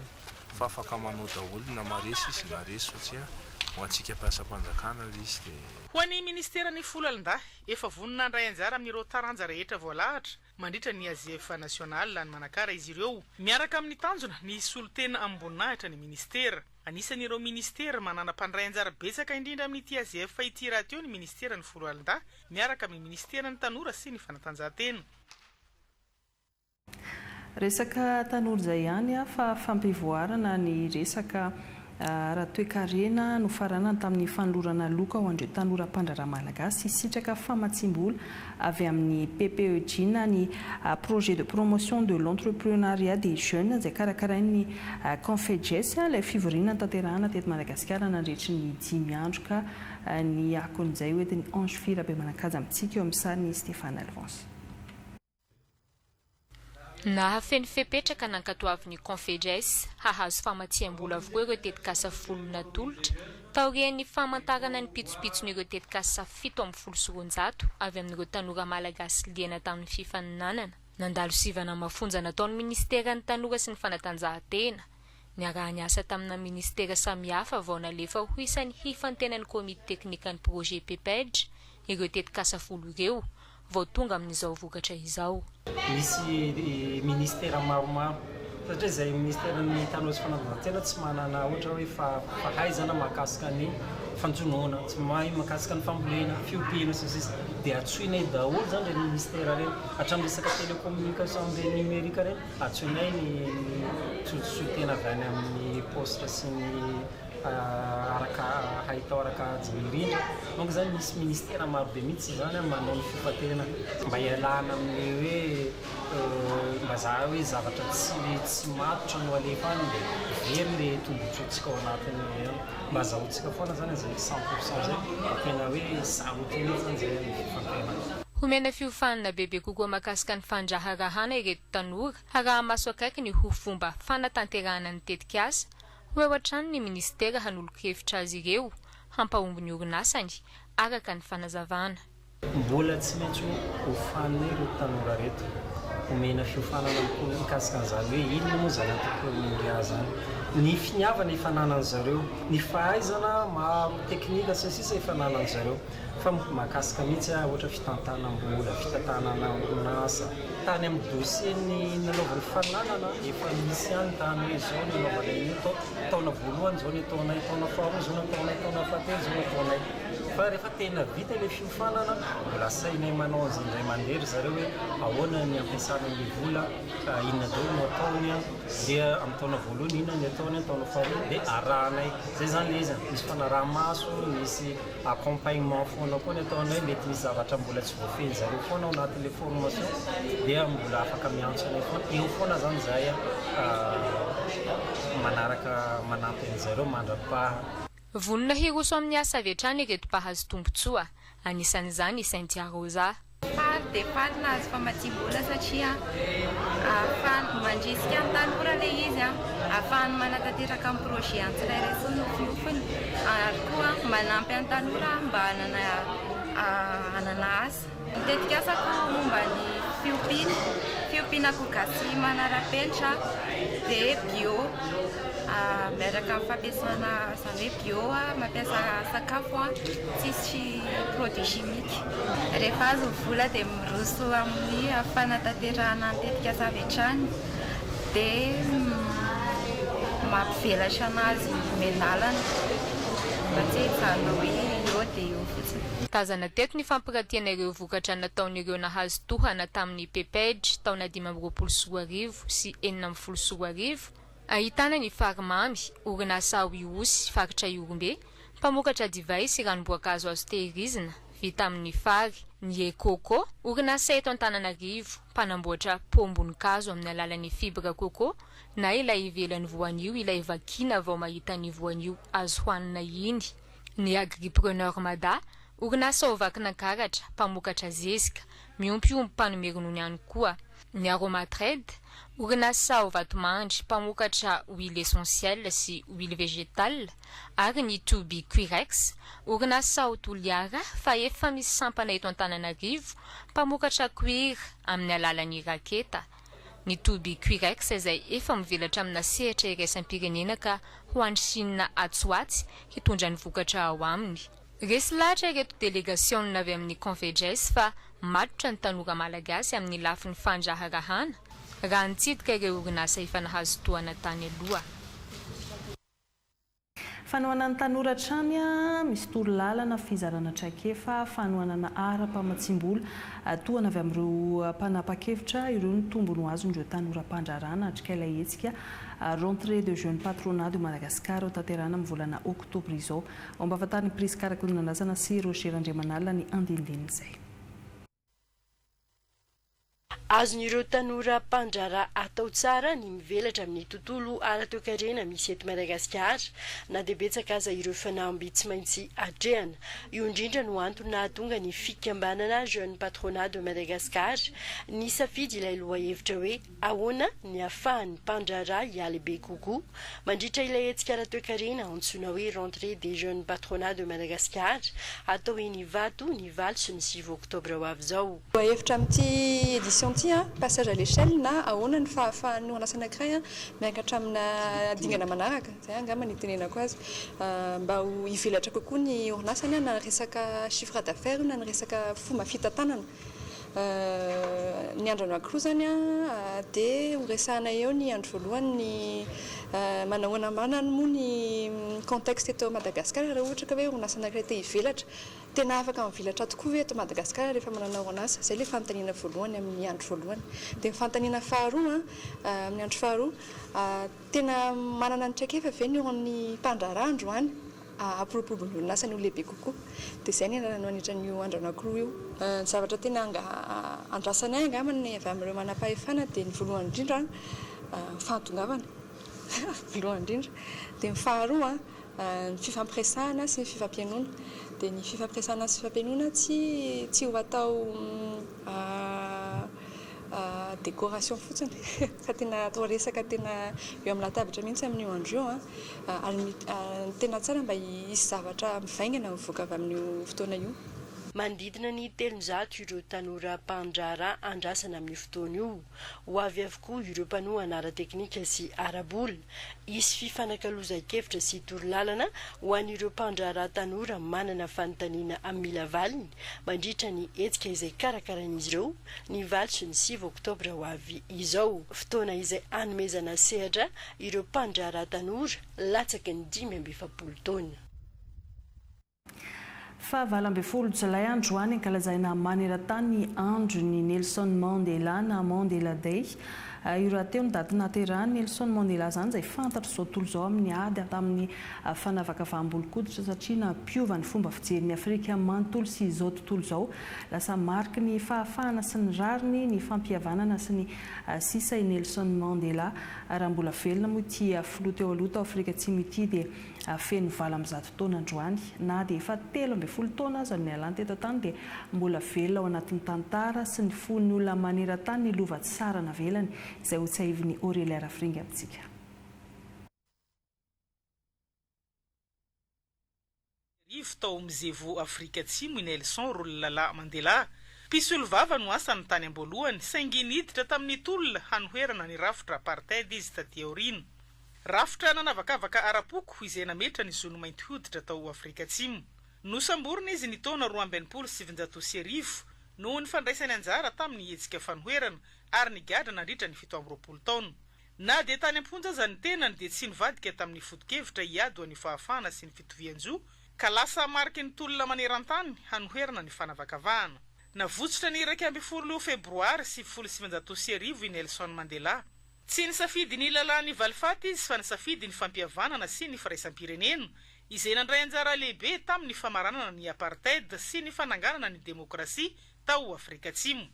fa afaka manao daholo na maresy sy naresy satria ho antsika mpiasam-panjakana izy dia ho an'ny ministeran'ny folo alinda efa vonina andray anjara amin'ireo taranja rehetra voalahatra mandritra ny AZF national any Manakara izy ireo miaraka amin'ny tanjona ny solotena amboninahitra ny ministera. Anisan'ireo ministera manana mpandray anjara betsaka indrindra amin'ity AZF ity raha teo ny ministeran'ny folo alinda miaraka amin'ny ministeran'ny tanora sy ny fanatanjahantena. Resaka tanora izay ihany fa fampivoarana ny resaka raha toe-karena no faranana tamin'ny fanolorana loka ho andreo tanora mpandraraha malagasy sitraka famatsim-bola avy amin'ny PPE-GIN ny projet de promotion de l'entrepreneuriat des jeunes izay karakarain'ny Confeges ilay fivoriana tanterahana teto Madagasikara nandritry ny 5 andro ka ny akon'izay hoetiny Ange Fira be manakaja amintsika eo amin'ny sariny Stéphane Alphonse. Nahafeny fepetraka nankatoavin'ny Confeges hahazo famatsiam-bola avokoa ireo tetikasa volona tolotra taorian'ny famantarana ny pitsopitsony ireo tetikasa 7 avy amin'ireo tanora malagasy liana tamin'ny fifaninanana. nandalo sivana mafonja nataon'ny ministera ny tanora sy ny fanatanjahantena niarahany asa tamina ministera samihafa vao nalefa ho isan'ny hifantenan'ny komite teknika ny projet PPEJ ireo tetikasafolo ireo vao tonga amin'izao vokatra izao. Misy ministera maromaro satria izay ministeran'ny tanora sy fanatanjahantena tsy manana ohatra hoe fahaizana mahakasika ny fanjonoana, tsy mahay mahakasika ny fambolena, fiompiana sisa dia atsoinay daholo zany le ministera reny hatramin'ny resaka télécommunication dia numérique reny atsoinay ny tsotsotena avy any amin'ny poste sy ny araka haitao araka jirindra. Donc zany misy ministera maro be mihitsy zany manao ny fifatena mba ialana amin'ny hoe mbazaha hoe zavatra tsy matotra no alefa any dia very le tombotsotsika ao anatiny mba azahoantsika foana zany zay 100% zay tena hoe sarotra mihitsy zany zay ny fifatena. Homena fiofanana bebe kokoa mahakasika ny fandraharahana ireto tanora haraha maso akaiky ny ho fomba fanatanterahana ny tetika asa ho eo hatrany ny ministera hanolo-kevitra azy ireo hampahomby ny orinasany araka ny fanazavana. Mbola tsy maintsy hofanina ireo tanora reto homena fiofanana mikasika an'izany hoe inona moa zany antokory zany ny finiavana ifananany zareo, ny fahaizana maro teknika sy sisa ifananany zareo fa mahakasika mihitsy ohatra fitantanam-bola, fitantanana orinasa tany amin'ny dossier ny nanaovany fananana efa misy ihany tany hoe zao ny anaovana iny taona voalohany zao ny taonay, taona faharoa zao ny taonay, taona fahatelo zao ny taonay. Fa rehefa tena vita le fiofanana mbola sainay manao an'izay mandery zareo hoe ahoana ny ampiasana ny vola, inona daholo no ataony dia amin'ny taona voalohany inona ny ataony taona faharoa dia arahanay zay zany le izy misy fanaraha-maso, misy accompagnement foana koa ny ataonay mety misy zavatra mbola tsy voafeny zareo foana ao anatin'le formation dia mbola afaka miantso anay foana eo foana zany zay manaraka manampy an'zareo mandra-paha. Vonona hiroso amin'ny asa avy hatrany ireto mpahazo tombotsoa anisan'izany i Cynthia Rosa. Faly dia faly nahazo famatsiam-bola satria ahafahany mandrisika amin'ny tanora le izy ahafahany manatanteraka amin'ny projet antsirairay sy nofiofiny ary koa manampy amin'ny tanora mba hanana asa. Mitetika asako momba ny fiompianako gasy manara-penitra dia bio miaraka amin'ny fampiasana zany hoe bio mampiasa sakafo tsisy produit chimique. Rehefa azo vola dia miroso amin'ny fanatanterahana ny tetika asa avy hatrany dia mampivelatra anazy menalana mba tsy hijanona hoe eo dia eo fotsiny. Tazana teto ny fampiratiana ireo vokatra nataon'ireo nahazo tohana tamin'ny PPEJ taona 2024 sy 2024 ahitana ny farimamy, orinasa Wiosy, faritra Iorombe, mpamokatra divay sy ranom-boankazo azo tehirizina vita amin'ny fary, ny Ekoko, orinasa eto Antananarivo, mpanamboatra pomboninkazo amin'ny alalan'ny fibra koko na ilay ivelan'ny voanio ilay vakina vao mahita ny voanio azo hoanina iny, ny Agripreneur Mada, orinasa ovakinan-karatra, mpamokatra zezika, miompiompy mpanomerony ihany koa, ny Aroma Trade, orinasa ovatomandry, mpamokatra huile essentielle sy huile végétale, ary ny Tubi Quirex, orinasa hotoliara fa efa misy sampana eto Antananarivo, mpamokatra cuir amin'ny alalan'ny raketa. Ny Tubi Quirex izay efa mivelatra amina sehatra iraisam-pirenena ka ho an'ny Chine atsoatsy hitondra ny vokatra ao aminy. Resy lahatra ireto delegasion avy amin'ny Confejes fa matotra ny tanora malagasy amin'ny lafin'ny fandraharahana raha nitsidika ireo orinasa efa nahazo tohana tany aloha. Fanohanana tanora trany misy torolalana fizarana traikefa fanohanana ara-pamatsimbola tohana avy amin'ireo mpanapa-kevitra ireo ny tombony ho azon'ireo tanora mpandrarana hatrika ilay hetsika rentrée de jeune patronat de Madagascar tanterahana amin'ny volana oktobra izao. Ao ampahafantariny prise karakoronanazana sy Roger Andriamanala ny andindinin'izay. Azon'ireo tanora mpandrara atao tsara ny mivelatra amin'ny tontolo ara-toekarena misy eto Madagasikara na dia betsaka aza ireo fanamby tsy maintsy atrehana. Io indrindra no antony nahatonga ny fikambanana jeune patronat de Madagascar ny safidy ilay lohahevitra hoe ahoana ny ahafahan'ny mpandrara hialehibe kokoa mandritra ilay hetsika ara-toekarena antsoina hoe rentrée des jeunes patronat de Madagascar atao eny Ivato ny 8 sy ny 9 oktobra ho avy izao. Lohahevitra amin'ity édition ity passage à l'échelle na ahoana ny fahafahan'ny orinasa anankiray miakatra amina dingana manaraka zay angamba ny tenenako azy mba ho ivelatra kokoa ny orinasany na resaka chiffre d'affaires na ny resaka fomba fitantanana ny andrano akroa zany dia ho resahana eo ny andro voalohany ny manahoana manany moa ny contexte eto Madagasikara raha ohatra ka hoe orinasa anankiray te hivelatra tena afaka mivelatra tokoa hoe eto Madagasikara rehefa manana orinasa zay le fanontaniana voalohany amin'ny andro voalohany dia fanontaniana faharoa amin'ny andro faharoa tena manana ny traikefa ve ny eo amin'ny mpandraharaha androany apropobon'ny orinasa ny lehibe kokoa dia zay ny anarano anitra n'io andrano akroa io ny zavatra tena andrasany ahy angamany avy amin'ireo manam-pahefana dia ny voalohany indrindra fantongavana voalohany indrindra dia ny faharoa ny fifampiresahana sy ny fifampianoana dia ny fifampiresahana sy fifampianoana tsy ho atao décoration fotsiny fa tena atao resaka tena eo amin'ny latabatra mihitsy amin'io andro io ary tena tsara mba hisy zavatra mivaingana mivoaka avy amin'io fotoana io manodidina ny 300 ireo tanora mpandraharaha andrasana amin'ny fotoana io ho avy avokoa ireo mpanoha anara-teknika sy arabola hisy fifanakaloza-kevitra sy torolalana ho an'ireo mpandraharaha tanora manana fanontaniana amin'ny mila valiny mandritra ny hetsika izay karakaran'izy ireo ny valitry ny 6 oktobra ho avy izao fotoana izay hanomezana sehatra ireo mpandraharaha tanora latsaky ny 5 taona. Fa 20 Jolay androany ankalazaina maneran-tany ny andron'ny Nelson Mandela na Mandela Day. Io raha teo ny daty nahaterahany Nelson Mandela zany izay fantatra izao tontolo izao amin'ny ady tamin'ny fanavaka vaham-bolokoditra satria nampiova ny fomba fijery Afrika manontolo sy izao tontolo izao lasa mariky ny fahafahana sy ny rariny ny fampihavanana sy ny sisa i Nelson Mandela raha mbola velona moa ity filoha teo aloha tao Afrika Atsimo ity dia feno 20 taona androany na dia efa 13 taona aza ny alany teto tany dia mbola velona ao anatin'ny tantara sy ny fon'ny olona maneran-tany ny lova tsara navelany izay ho tsahiviny Aurélie Rafringa amintsika. Rivo tao mizevo Afrika Atsimo i Nelson Rolihlahla Mandela. Pisolo vava no asany tany am-boalohany saingy niditra tamin'ny tolona hanoherana ny rafitra apartheid izy taty aorina. Rafitra nanavakavaka arapoko izay nametra ny zono mainty hoditra tao Afrika Atsimo. Nosamborina izy ny taona 2730 noho ny fandraisany anjara tamin'ny hetsika fanoherana ary ny gadra nandritra ny 17 taona. Na dia tany am-ponja aza ny tenany dia tsy nivadika tamin'ny foto-kevitra hiady ho ny fahafahana sy ny fitovian-jo ka lasa mariky ny tolona maneran-tany hanoherana ny fanavakavahana. Navotsitra ny 12 febroary 1730 i Nelson Mandela. Tsy nisafidy ny lalàny valifaty izy fa nisafidy ny fampihavanana sy ny firaisam-pirenena izay nandray anjara lehibe tamin'ny famaranana ny apartheid sy ny fananganana ny demokrasia tao Afrika Atsimo.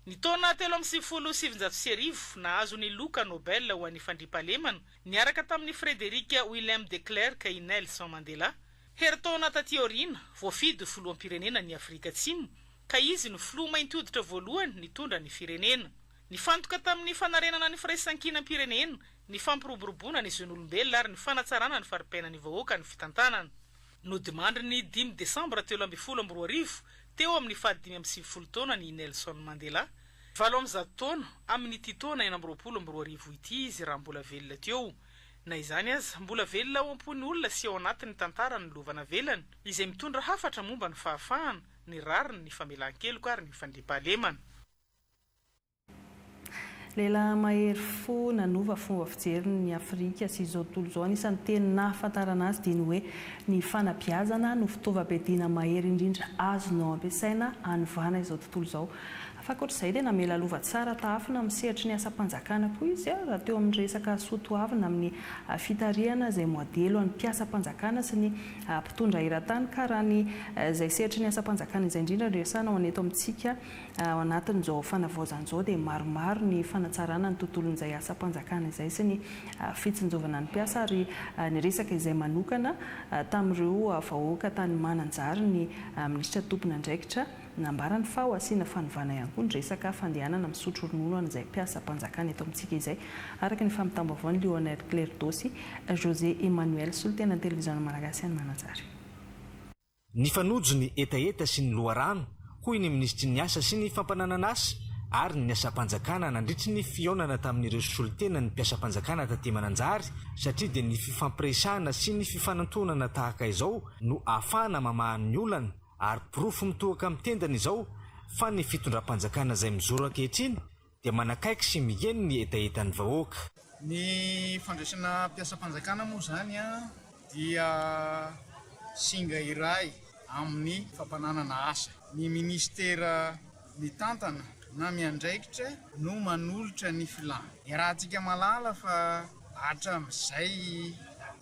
Ny taona 1770 nahazo ny loka Nobel ho an'ny fandriampahalemana niaraka tamin'ny Frederick William de Klerk i Nelson Mandela. Heritaona taty aorina voafidy filoham-pirenena ny Afrika Atsimo ka izy no filoha mainty hoditra voalohany nitondra ny firenena. Ny fantoka tamin'ny fanarenana ny firaisan-kinam-pirenena, ny fampiroboroboana ny zon'olombelona ary ny fanatsarana ny faripainan'ny vahoaka ny fitantanana. Nodimandry ny 5 Desambra 2012 teo amin'ny 5 taona ny Nelson Mandela. 70 taona amin'ny ity taona 2012 ity izy raha mbola velona teo. Na izany aza mbola velona ao am-pony olona sy ao anatin'ny tantara ny lovana velany izay mitondra hafatra momba ny fahafahana, ny rariny, ny famelan-keloka ary ny fandriampahalemana. Lehilahy mahery fo nanova fomba fijeriny Afrika sy izao tontolo izao anisan'ny teny nahafantarana azy dia ny hoe ny fanabeazana no fitaovam-piadiana mahery indrindra azonao ampiasaina hanovana izao tontolo izao. Afakoatr'izay dia namela lova tsara tahafina misehatra ny asa-panjakana koa izy raha teo amin'ny resaka soatoavina amin'ny fitariana izay modelo ny mpiasa-panjakana sy ny mpitondra iran-tany ka raha ny izay sehatra ny asa-panjakana izay indrindra resana ho aneto amintsika ao anatin'izao fanavaozan'izao dia maromaro ny fanatsarana ny tontolon'izay asa-panjakana izay sy ny fitsinjovana ny mpiasa ary ny resaka izay manokana tamin'ireo vahoaka tany mananjary ny minisitra tompona andraikitra nambarany fa ho asiana fanovana ihany koa ny resaka fandehanana misotro ronono an'izay mpiasa-panjakana eto amintsika izay araka ny famitam-baovao ny Lionel Clerdo sy José Emmanuel Solitena ny televiziona malagasy any Mananjary. Ny fanojony etaeta sy ny loharano hoy ny ministry ny asa sy ny fampananana asa ary ny asam-panjakana nandritry ny fionana tamin'ireo solotena ny mpiasam-panjakana taty Mananjary satria dia ny fifampiresahana sy ny fifanantonana tahaka izao no ahafahana mamahan'ny olana ary pirofo mitohaka amin'ny tendana izao fa ny fitondram-panjakana izay mijoro ankehitriny dia manakaiky sy miheno ny etaetan'ny vahoaka. Ny fandraisana mpiasam-panjakana moa zany dia singa iray amin'ny fampananana asa. Ny ministera mitantana na miandraikitra no manolotra ny filana. Rahantsika malala fa hatramin'izay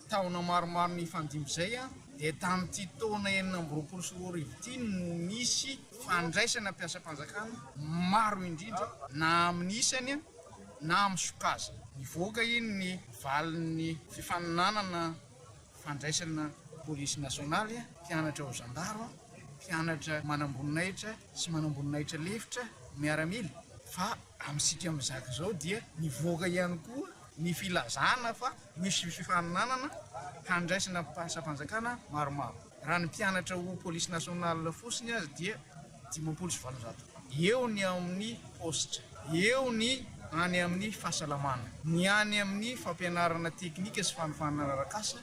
taona maromaro ny fandimby izay dia tamin'ity taona 2024 ity no nisy fandraisana mpiasam-panjakana maro indrindra na amin'ny isany na amin'ny sokajy. Nivoaka iny ny valin'ny fifaninanana fandraisana polisy nasionaly, mpianatra ao zandaro, mpianatra manamboninahitra sy manamboninahitra lefitra miaramila. Fa amin'isika mizaka izao dia nivoaka ihany koa ny filazana fa misy fifaninanana handraisana mpiasam-panjakana maromaro. Raha ny mpianatra ho polisy nasionaly fosiny azy dia 570. Eo ny amin'ny postra, eo ny any amin'ny fahasalamana, ny any amin'ny fampianarana teknika sy fanofanana arak'asa,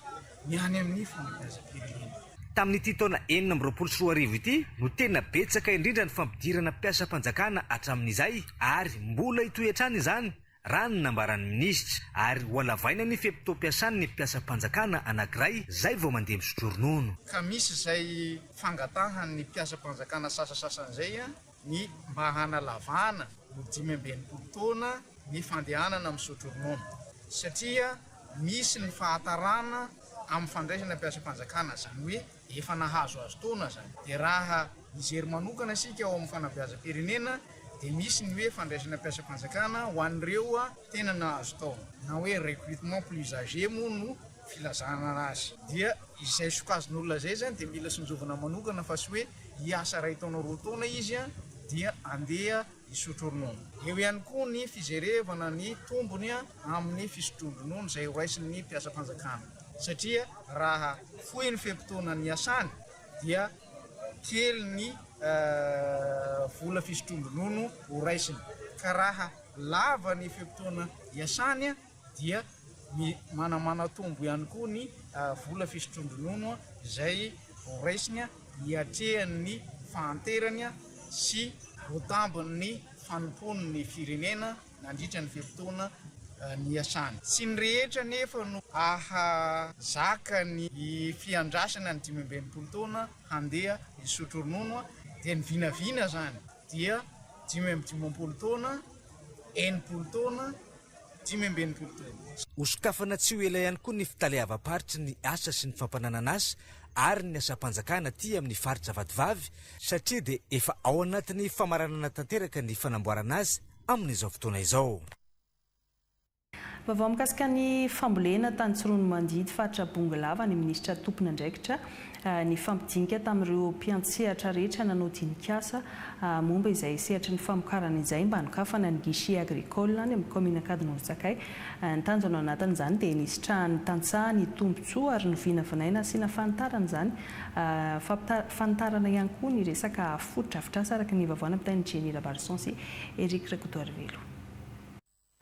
ny any amin'ny fanabeazam-pirenena. Tamin'ity taona 2024 ity no tena betsaka indrindra ny fampidirana mpiasam-panjakana hatramin'izay ary mbola hitohy hatrany izany raha ny nambaran'ny minisitra ary hoalavaina ny fepitoam-piasany ny mpiasam-panjakana anankiray zay vao mandeha misotro ronono. Ka misy izay fangatahan'ny mpiasam-panjakana sasasasan'izay ny mba hanalavana ny 5 taona ny fandehanana misotro ronono satria misy ny fahatarana amin'ny fandraisana mpiasam-panjakana zany hoe efa nahazo azo taona zany. Dia raha mijery manokana isika ao amin'ny fanabeazam-pirenena dia misy ny hoe fandraisana mpiasam-panjakana ho an'ireo tena nahazo taona na hoe recrutement plus âgé moa no filazana azy. Dia izay sokazin'olona zay zany dia mila sonjovana manokana fa sy hoe hiasa 2 taona 2 taona izy dia andeha hisotro ronono. Eo ihany koa ny fijerevana ny tombony amin'ny fisotron-dronono izay horaisin'ny mpiasam-panjakana satria raha fohy ny fepitoana ny asany dia kely ny vola fisotron-dronono horaisiny. Ka raha lava ny fepitoana iasany dia manamana tombo ihany koa ny vola fisotron-dronono izay horaisiny hiatrehan'ny fahanterany sy hotambin'ny fanompon'ny firenena nandritra ny fepitoana ny asany. Sy ny rehetra nefa no ahazaka ny fiandrasana ny 15 taona handeha hisotro ronono dia ny vinavina zany dia 15 taona, 80 taona, 15 taona. Hosokafana tsy ho ela ihany koa ny fitaleava-paritra ny asa sy ny fampananana asa ary ny asam-panjakana ty amin'ny faritra Vatovavy satria dia efa ao anatin'ny famaranana tanteraka ny fanamboarana azy amin'izao fotoana izao. Vaovao mikasika ny fambolena tany Tsirono Mandidy faritra Bongalava ny minisitra tompona andraikitra ny fampidinika tamin'ireo mpiantsehatra rehetra nanao dinikasa momba izay sehatra ny famokarana izay mba hanokafana ny guichet agricole any amin'ny commune Kadinontsakay. Ny tanjona ao anatin'izany dia nisitrahany tantsaha ny tombotsoa ary ny vinavinaina asiana fanitarana izany fanitarana ihany koa ny resaka fotodrafitrasa araka ny vavoana ampitan'ny Jenila Barson sy Eric Rekotoarivelo.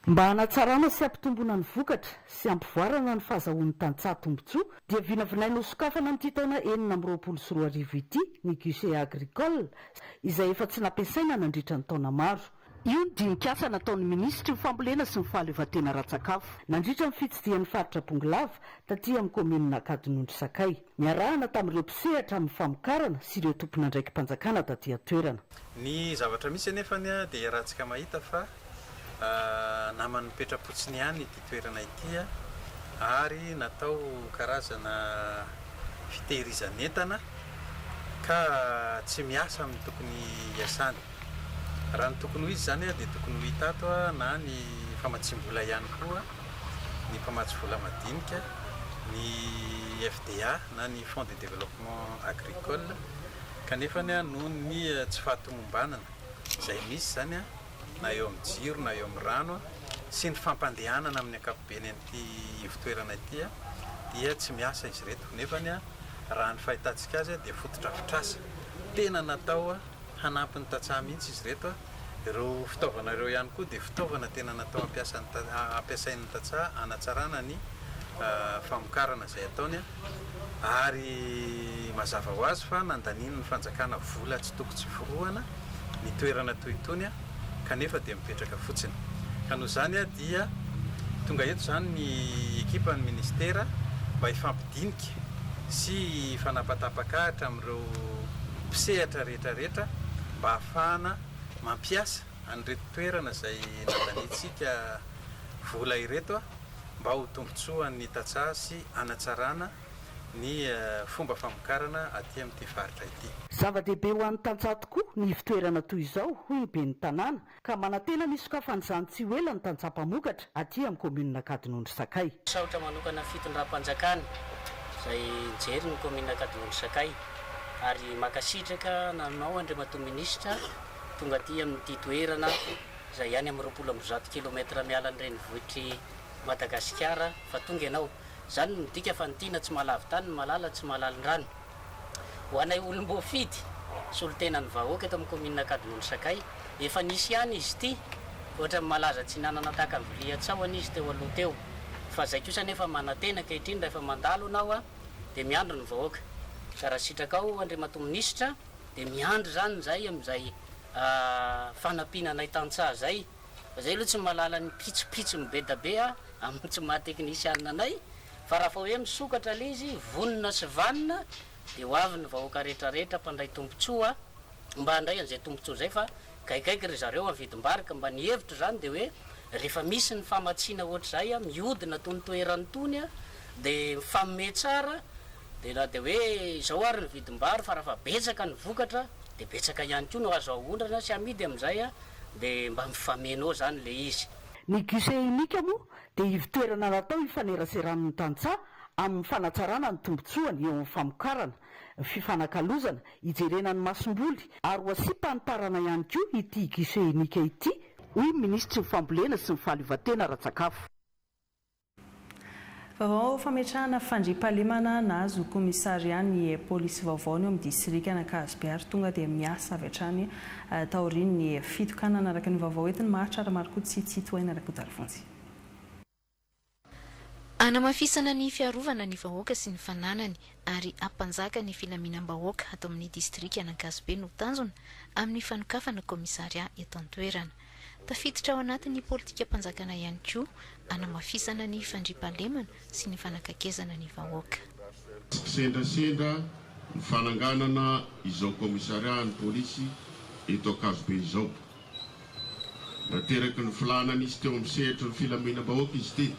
Mba hanatsarana sy ampitombona ny vokatra sy ampivoarana ny fahazahoan'ny tantsaha tombotsoa dia vinavinaina hosokafana amin'ity taona 2024 ity ny guichet agricole izay efa tsy nampiasaina nandritra ny taona maro. Io ny dinikasa nataon'ny minisitry ny fambolena sy ny fahaleovantena ara-tsakafo nandritra ny fitsidihan'ny faritra Bongalava taty amin'ny kominina Kadinontsakay. Niarahana tamin'ireo mpisehatra amin'ny famokarana sy ireo tompon'andraiky mpanjakana taty atoerana. Ny zavatra misy anefany dia rahantsika mahita fa namany petrapotsiny ihany ity toerana ity ary natao karazana fitehirizan'entana ka tsy miasa amin'ny tokony iasany. Raha ny tokony ho izy zany dia tokony ho hitato na ny famatsim-bola ihany koa, ny mpamatsy-vola madinika, ny FDA na ny Fonds de développement agricole kanefa noho ny tsy fahatomombanana izay misy zany na eo amin'ny jiro na eo amin'ny rano sy ny fampandehanana amin'ny ankapobeny an'ity fitoerana ity dia tsy miasa izy reto. Nefany raha ny fahitantsika azy dia fotodrafitrasa tena natao hanampy ny tantsaha mihitsy izy reto ireo fitaovana ireo ihany koa dia fitaovana tena natao ampiasain'ny tantsaha hanatsarana ny famokarana izay ataony ary mazava ho azy fa nandaniany ny fanjakana vola tsy toko tsy forohana ny toerana toy itony kanefa dia mipetraka fotsiny ka noho izany dia tonga eto izany ny ekipan'ny ministera mba hifampidinika sy fanapatapakahatra amin'ireo mpisehatra rehetrarehetra mba hahafahana mampiasa an'ireto toerana izay nandanitsika vola ireto mba ho tombontsoan'ny tantsaha sy hanatsarana ny fomba famokarana aty amin'ity faritra ity. Zava-dehibe ho an'ny tantsaha tokoa ny fitoerana toy izao hoy be ny tanàna ka manantena ny sokafan'izany tsy ho ela ny tantsaha-mpamokatra aty amin'ny komunina Kadinondry Sakay. Saotra manokana fitondram-panjakana izay nijery ny komunina Kadinondry Sakay ary makasitraka nanao andriamatoa minisitra tonga aty amin'ity toerana izay ihany amin'ny 20 kilometra miala ny renivohitry Madagasikara fa tonga ianao. Zany midika fa nitiana tsy mahalavy tany malala tsy mahalalin-drano. Ho anay olom-boafidy solon-tenan'ny vahoaka eto amin'ny komunina Kadinondry Sakay efa nisy ihany izy ity ohatra malaza tsy nanana tahaka ny vilia atsahony izy teo aloha teo fa zay kosa nefa manantena ankehitriny rehefa mandalo anao dia miandro ny vahoaka ka raha sitraka ao andriamatoa minisitra dia miandro zany zay amin'izay fanampiananay tantsaha zay fa zay aloha tsy mahalala ny pitsopitso mibedabe amin'ny tsy mahateknisianina anay fa raha fa hoe misokatra le izy vonona sy vanina dia ho avy ny vahoaka rehetrarehetra mpandray tombontsoa mba handray an'izay tombontsoa zay fa kaikaiky ry zareo avidim-barika mba ny hevitra zany dia hoe rehefa misy ny famatsiana ohatr'izay miodina tony toerany tony dia famme tsara dia na dia hoe izao ary ny vidim-bary fa raha fa betsaka ny vokatra dia betsaka ihany koa no azo ahondrana sy amidy amin'izay dia mba mifamenao zany le izy. Ny guichet unique moa dia ivitoerana natao hifaneraseran'ny tantsaha amin'ny fanatsarana ny tombotsoany eo amin'ny famokarana, fifanakalozana, hijerenany masom-boly ary ho asipanitarana ihany koa ity guichet unique ity, hoy ministry ny fambolena sy ny fahaleovan-tena Ratsakafo. Vaovao fametrahana fandriam-pahalemana nahazo komisarian'ny polisy vaovao ny amin'ny distrika Ankasibe ary tonga dia miasa avy hatrany taorian'ny fitokanana araka ny vaovao entiny mahatrara marikotsy tsy tohaina araka Dalfontsy. Anamafisana ny fiarovana ny vahoaka sy ny fananany ary ampanjaka ny filaminam-bahoaka ato amin'ny distrika Ankasibe no tanjona amin'ny fanokafana komisaria eto an-toerana. Tafiditra ao anatin'ny politika mpanjakana ihany koa anamafisana ny fandriam-pahalemana sy ny fanakakezana ny vahoaka. Sendrasendra ny fananganana izao komisaria ny polisy eto Ankasibe izao. Nateraky ny filanana izy teo amin'ny sehatra ny filaminam-bahoaka izy ity.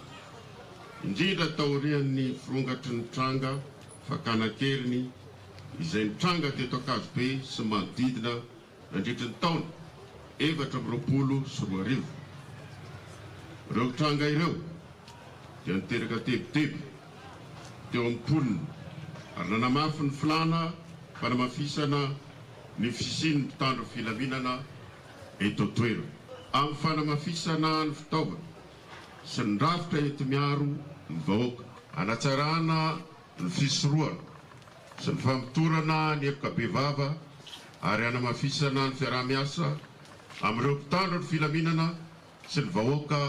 Indrindra taorian'ny firongatry ny tranga fakanakeriny izay ny tranga teto Ankasibe sy manodidina nandritry ny taona 2024. Ireo tranga ireo dia niteraka tebiteby teo amin'ny ponina ary nanamafy ny filana fanamafisana ny fisiny mpitandro filaminana eto toerana. Amin'ny fanamafisana ny fitaovana sy ny rafitra ety miaro ny vahoaka, hanatsarana ny fisorohana sy ny fampitorana ny ekokabevava ary hanamafisana ny fiarah-miasa amin'ireo mpitandro ny filaminana sy ny vahoaka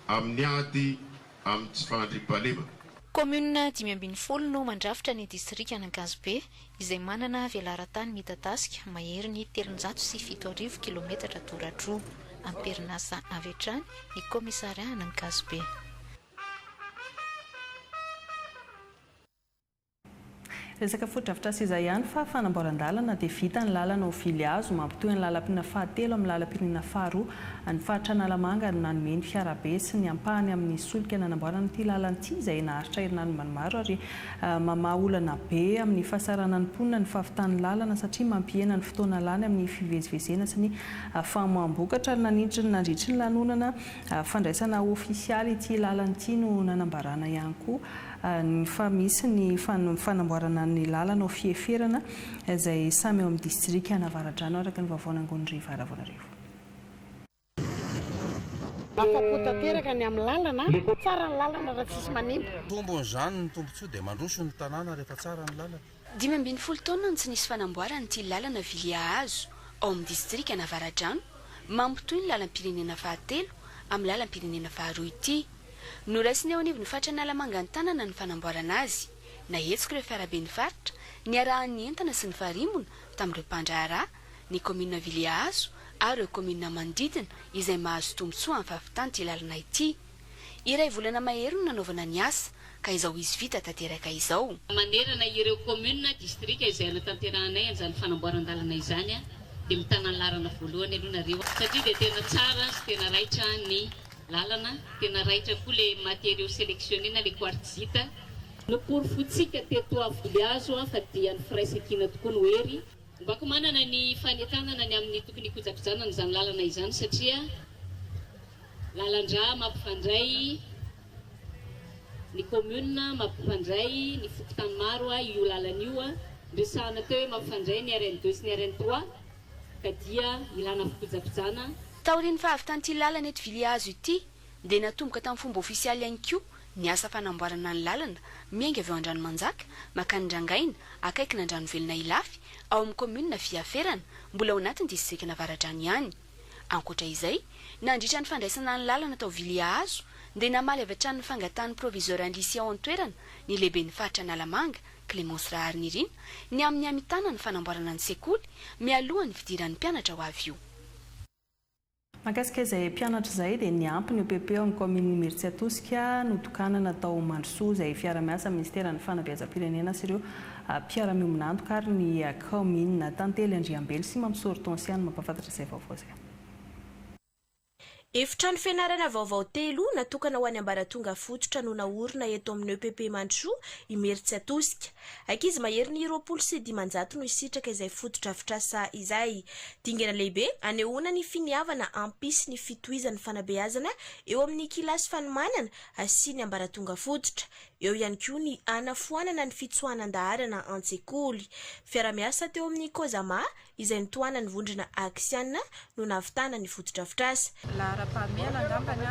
amin'ny ady amin'ny tsy fandriam-pahalemana. Komunina 520 no mandrafitra ny distrika Ankasibe izay manana velara-tany midadasika mahery ny 307 kilometatra toradroa amperinasa avy hatrany ny komisaria Ankasibe. Resaka fotodrafitra sy izay ihany fa fanamboaran-dalana dia vita ny lalana ao Filiazo mampitohy ny lalam-pirenena fahatelo amin'ny lalam-pirenena faharoa any faritra Analamanga no nanome ny fiarabe sy ny ampahany amin'ny solika nanamboarana ity lalana ity izay naharitra herinandro maromaro ary mamaha-olana be amin'ny fahasarana ny mponina ny fahavitan'ny lalana satria mampihena ny fotoana lany amin'ny fivezivezena sy ny famoam-bokatra nandritry ny lanonana fandraisana ofisialy ity lalana ity no nanambarana ihany koa ny fa misy ny fanamboarana ny lalana ao fieferana izay samy eo amin'ny distrika Navaradrano araka ny vaovao Angonirivo Aravonarivo. Afapotateraka ny amin'ny lalana, tsara ny lalana raha tsisy manimba. Tombon'izany ny tombontsoa dia mandroso ny tanàna rehefa tsara ny lalana. 15 taona no tsy nisy fanamboarana ity lalana Viliazo ao amin'ny distrika Navaradrano mampitoy ny lalam-pirenena fahatelo amin'ny lalam-pirenena faharoa ity noraisiny eo anivony fatra ny alamanga ny tanana ny fanamboarana azy na hetsika ireo fiaraben'ny faritra ny arahan'ny entana sy ny farimbona tamin'ireo mpandraharaha ny komina Viliahazo ary ireo komina manodidina izay mahazo tombotsoa amin'ny fahavitany ity lalana ity. Iray volana mahery no nanaovana ny asa ka izao izy vita tanteraka izao. Manerana ireo komuna distrika izay anatanteranay an'izany fanamboaran-dalana izany dia mitana ny lalana voalohany aloha nareo satria dia tena tsara sy tena raitra ny lalana, tena raitra koa le matériau sélectionné na le quartzita. No porofotsika teto Viliahazo fa dia ny firaisankina tokoa no hery mbako manana ny fanetanana ny amin'ny tokony kojakojanana izany lalana izany satria lalandra mampifandray ny komuna, mampifandray ny fokotany maro io lalana io resahana teo hoe mampifandray ny RN2 sy ny RN3 ka dia ilana fikojakojana. Taorian'ny fahavitany ity lalana eto Viliahazo ity dia natomboka tamin'ny fomba ofisialy ihany koa ny asa fanamboarana ny lalana miainga avy eo Andranomanjaka makany Drangaina akaikina Andranovelona Ilafy ao amin'ny komuna Viaferana mbola ao anatin'ny distrikina Avaradrano ihany. Ankoatra izay, nandritra ny fandraisana ny lalana tao Viliahazo dia namaly avy hatrany ny fangatahany proviseur ny lycée ao an-toerana ny lehibe ny faritra Analamanga Clémence Raharnirina ny amin'ny amitana ny fanamboarana ny sekoly mialohan'ny fidiran'ny mpianatra ho avy io. Mahakasika izay mpianatra izay dia ny ampy ny EPP amin'ny komina Imerintsiatosika notokanana tao Mandrosoa izay fiara-miasa ministeran'ny fanabeazam-pirenena sy ireo mpiara-miominantoka ary ny komina Tantely Andriambely sy Mampisory-Tonsiana mampafantatra izay vaovao izay. Efitrano fianarana vaovao telo natokana ho any ambaratonga fototra no naorina eto amin'ny EPP Mandrosoa Imerintsiatosika. Ankizy mahery ny 25 no isitraka izay fototra afitrasa izay. Dingana lehibe anehoana ny finiavana ampisy ny fitohizan'ny fanabeazana eo amin'ny kilasy fanomanana sy ny ambaratonga fototra. Eo ihany koa ny anafoanana ny fitsoanan-daharana an-tsekoly. Fiara-miasa teo amin'ny Kozama izay nitoana ny vondrona Aksiana no nahavitana ny fototra afitrasa. Lara-pahamehana angambany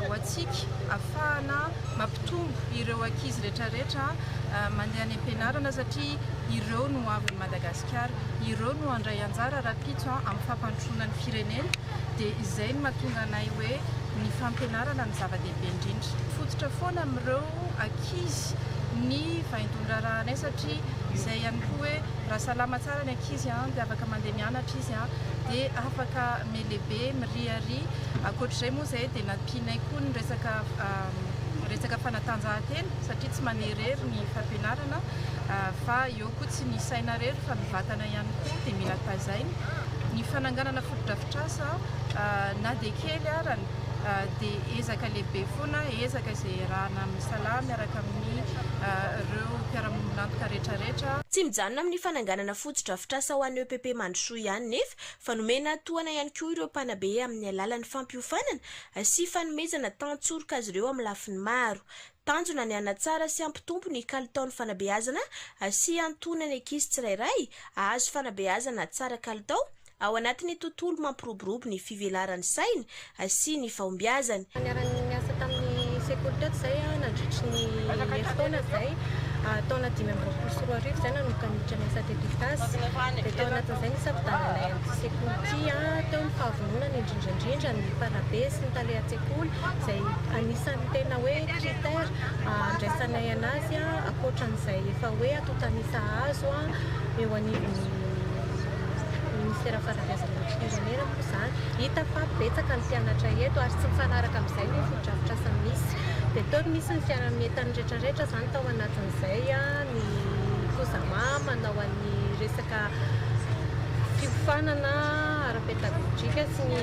ho antsika ahafahana mampitombo ireo ankizy rehetrarehetra mandeha any am-pianarana satria ireo no avin'i Madagasikara, ireo no andray anjara rapitso amin'ny fampandrosoana ny firenena dia izay no mahatonga anay hoe ny fampianarana ny zava-dehibe indrindra. Fototra foana amin'ireo ankizy ny vaindon-draranay satria izay ihany koa hoe raha salama tsara ny ankizy dia afaka mandeha mianatra izy dia afaka milehibe mirihary. Ankoatr'izay moa izay dia nampianay koa ny resaka fanatanjahantena satria tsy manerery ny fampianarana fa eo koa tsy ny saina rery fa mivatana ihany koa dia mila tazaina. Ny fananganana fotodrafitrasa na dia kely arany dia ezaka lehibe foana, ezaka izay rahana amin'ny salama miaraka amin'ny ireo mpiara-miominantoka rehetrarehetra. Tsy mijanona amin'ny fananganana fotodrafitrasa ho an'ny EPP Mandrosoa ihany nefa fa nomena tohana ihany koa ireo mpanabe amin'ny alalan'ny fampiofanana sy fanomezana tantsorika azy ireo amin'ny lafiny maro. Tanjona ny anatsara sy ampitombo ny kalitaon'ny fanabeazana sy antonany ankizy tsirairay ahazo fanabeazana tsara kalitao ao anatin'ny tontolo mampiroborobo ny fivelaran'ny saina sy ny fahombiazany. Niara-niasa tamin'ny sekoly teto izay nandritry ny taona izay taona 2024 izay nanomboka niditra ny asa teto Itasy dia tao anatin'izay ny sampitananay amin'ny sekoly ity teo ny fahavononana indrindrandrindra ny mpanabe sy ny tale an-tsekoly izay anisan'ny tena hoe critère andraisanay anazy ankoatran'izay efa hoe atotanisa azo eo anivon'ny Ministera fanabeazam-pirenena moa izany. Hita fa betsaka ny mpianatra eto ary tsy mifanaraka amin'izay ny fotodrafitrasa misy. Dia tao misy ny fiara-mientana rehetrarehetra izany tao anatin'izay ny Kozama manao an'ny resaka fiofanana ara-pedagogika sy ny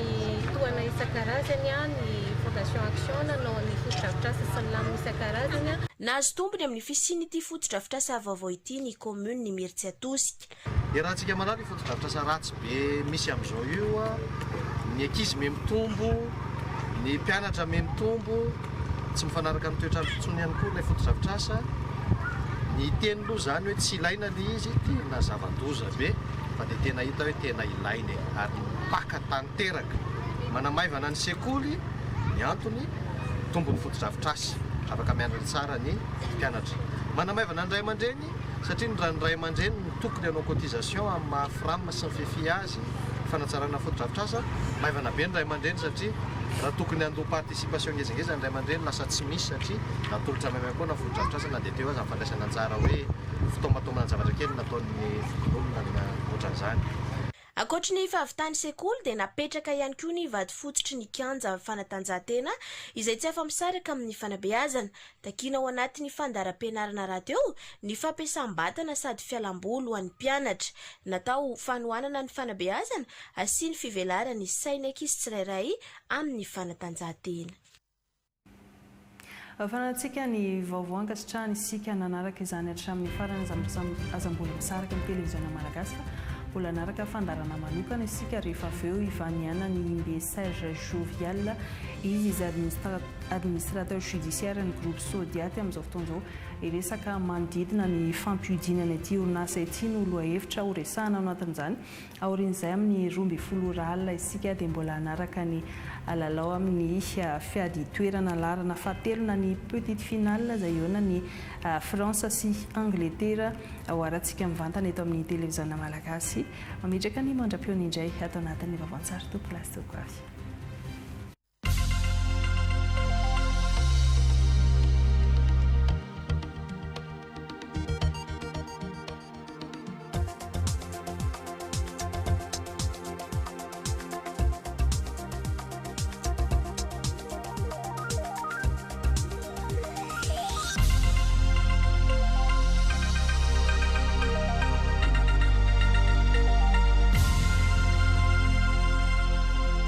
tohana isan-karazany ny Fondation Action nanao ny fotodrafitrasa sy ny lamina isan-karazany. Nahazo tombony amin'ny fisian'ity fotodrafitrasa vaovao ity ny komuna Imerintsiatosika. Rahantsika manao ny fotodrafitrasa ratsy be misy amin'izao io ny ankizy mitombo, ny mpianatra mitombo, tsy mifanaraka amin'ny toetrandro fitsony ihany koa ilay fotodrafitrasa. Ny teny aloha izany hoe tsy ilaina ilay izy tena zava-doza be fa dia tena hita hoe tena ilaina ary mipaka tanteraka manamaivana ny sekoly ny antony tombony fotodrafitrasa afaka mianatra tsara ny mpianatra. Manamaivana ny ray aman-dreny satria ny ray aman-dreny ny tokony hanao cotisation amin'ny maha FRAM sy ny fefy azy fanatsarana foto-drafitrasa maivana be ny ray aman-dreny satria raha tokony andoha participation ngezangeza ny ray aman-dreny lasa tsy misy satria natolotra maimay koa na foto-drafitrasa na dia teo aza ny fandraisana anjara hoe fitomatomana zavatra kely nataon'ny olona ohatran'izany. Ankoatra ny fahavitany sekoly dia napetraka ihany koa ny vady fototry ny kianja fanatanjahantena izay tsy afa-misaraka amin'ny fanabeazana. Takina ao anatin'ny fandaharam-pianarana rahateo ny fampiasam-batana sady fialam-boly ho an'ny mpianatra. Natao fanohanana ny fanabeazana sy ny fivelaran'ny saina ankizy tsirairay amin'ny fanatanjahantena. Fanatsika ny vaovao ankasitrahany isika nanaraka izany hatramin'ny farany azam-boly misaraka amin'ny televiziona malagasy. Mbola naraka fandarana manokana isika rehefa avy eo ivaniana ny message jovial izy administrateur judiciaire ny groupe Sodiaty amin'izao fotoan'izao iresaka manodidina ny fampiodinana ity orinasa ity no lohahevitra ho resahana ao anatin'izany. Aorian'izay amin'ny 12 alina isika dia mbola naraka ny alalao amin'ny fiady toerana larana fahatelona ny petite finale izay eo ny Fransa sy Angleterre ao arantsika mivantana eto amin'ny televiziona malagasy. Mametraka ny mandra-piona indray ato anatin'ny vaovao-tsara tokolasy tokoavy.